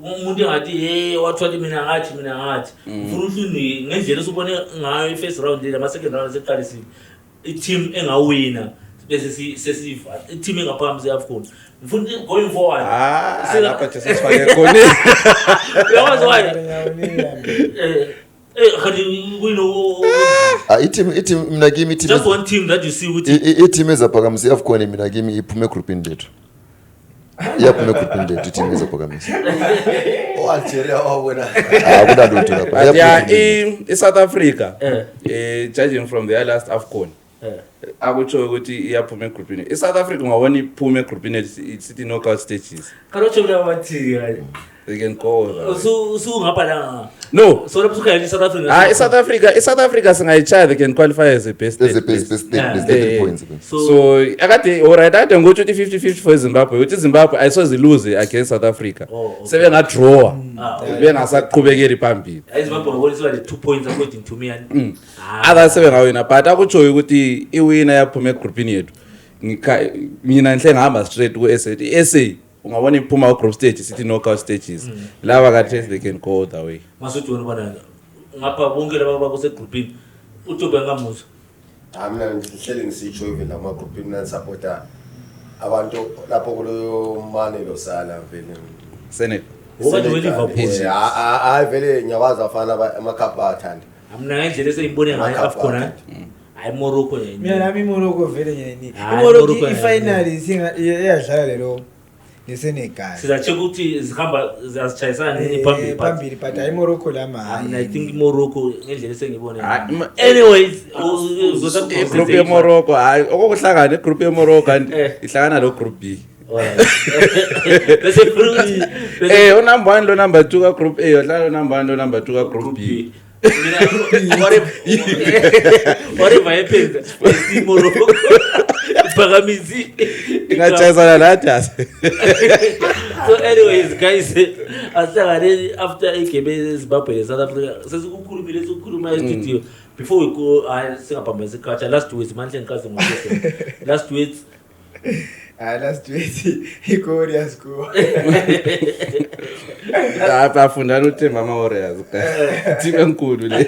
umuntu engathi wathwala mina ngathi ufuna uhluni ngendlela usubone ngayo i-first round le ama second round seqalisile i-team engawina bese sesiva i-team engaphambi seAFCON mfuna going forward lapha nje sesifake khona yawazi why khali kuyino i-team mina kimi i-team just one team that you see with i-team ezaphakamisa iAFCON mina kimi iphume groupini lethu yaphume groupini lethu i-team ezaphakamisa Algeria wabona akunalutho lapha yeah iSouth Africa judging from their last AFCON akutsho ukuthi iyaphuma egroupini iSouth Africa ngawona iphume egroupini sithi knockout stages kalotsho kula bathi they can go so ngapha la no so lapho ukhaya iSouth Africa iSouth Africa singayichaya they can qualify as a best points so akade alright ade ngokuthi 50-50 for Zimbabwe ukuthi Zimbabwe ayisoze lose against South Africa sebenga draw bengasaqhubekeli phambili iZimbabwe ngobonisa le 2 points according to me and other sebengawina but akutsho ukuthi iwina yaphuma egroupini yethu mina nhle ngihamba straight ku SA ungabona iphuma ku group stage sithi knockout stages laba ka test they can go the way masuthi wena bana ngapha bonke laba bakuse groupini uTobe ngamuzwa mina ngihlele ngisitsho even ama group mina supporter abantu lapho kulo mane lo sala vele Senate Wakati we Liverpool hayi vele ngiyakwazi afana amakhapha athanda amna ngendlela eseyibone ngayo AFCON hayi Morocco yini mina nami Morocco vele yini Hayi, Morocco Morocco ifinal iyadlala lelo neSenegal sizache ukuthi zihamba ziyachayisana nini phambili phambili but hayi Morocco lama I think Morocco ngendlela esengibone anyways group ye Morocco hayi okuhlangana igroup ye Morocco and ihlangana lo group B bese fruit number 1 lo number 2 ka group A yodlala lo number 1 lo number 2 ka group B whatever happens in Morocco Pagamizi ingachayisana lathi so anyways guys asangane after igame Zimbabwe South Africa sesikukhuluma e-studio before we go singaphambanisa iculture last week manje ngikaze ngokuthi last week last week iKorea score afundana uThemba ama Warriors team enkulu le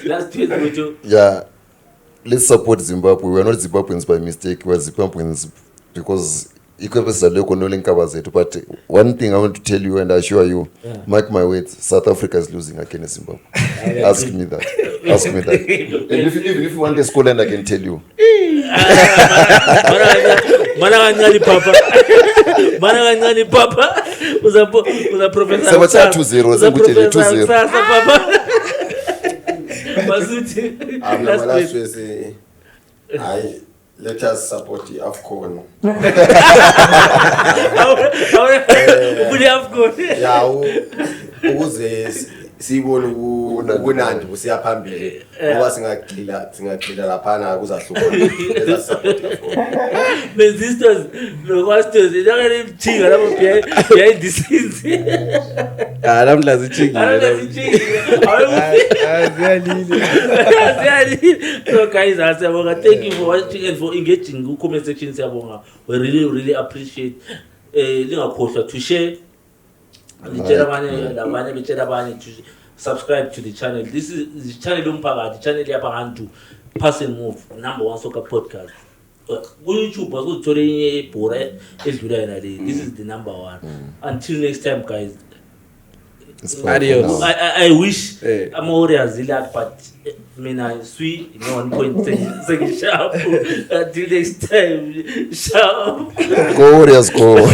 last week ujo Yeah, let's support Zimbabwe. We are not Zimbabweans by mistake. We are Zimbabweans because but one thing I want to tell you and assure you, mark my words, South Africa is losing against Zimbabwe. Ask me that. And even if you want a Scotland, I can tell you. Mana kancane papa uza professor Sabatha 2-0 ngikutshele 2-0 papa masuthi last week hayi let us support AFCON ubuli AFCON ya ukuze sibone ukunandi kusiya phambili ngoba singagxila lapha kuzahlupha let us support AFCON resistors lokwastos yakale mthinga lapho behind the scenes namhla zichinga so guys asiyabonga thank you for watching and for engaging ku comment section siyabonga we really appreciate lingakhohlwa to share litshela abanye betshela abanye to subscribe to the channel. This is the channel umphakathi channel yabantu Pass and Move #1 soccer podcast ku YouTube bazothola inye ibhora edlula yena le. This is the #1 until next time guys. Adios. I wish Warriors relax, but mina sweet 1 point sharp until next time sharp Go Warriors go.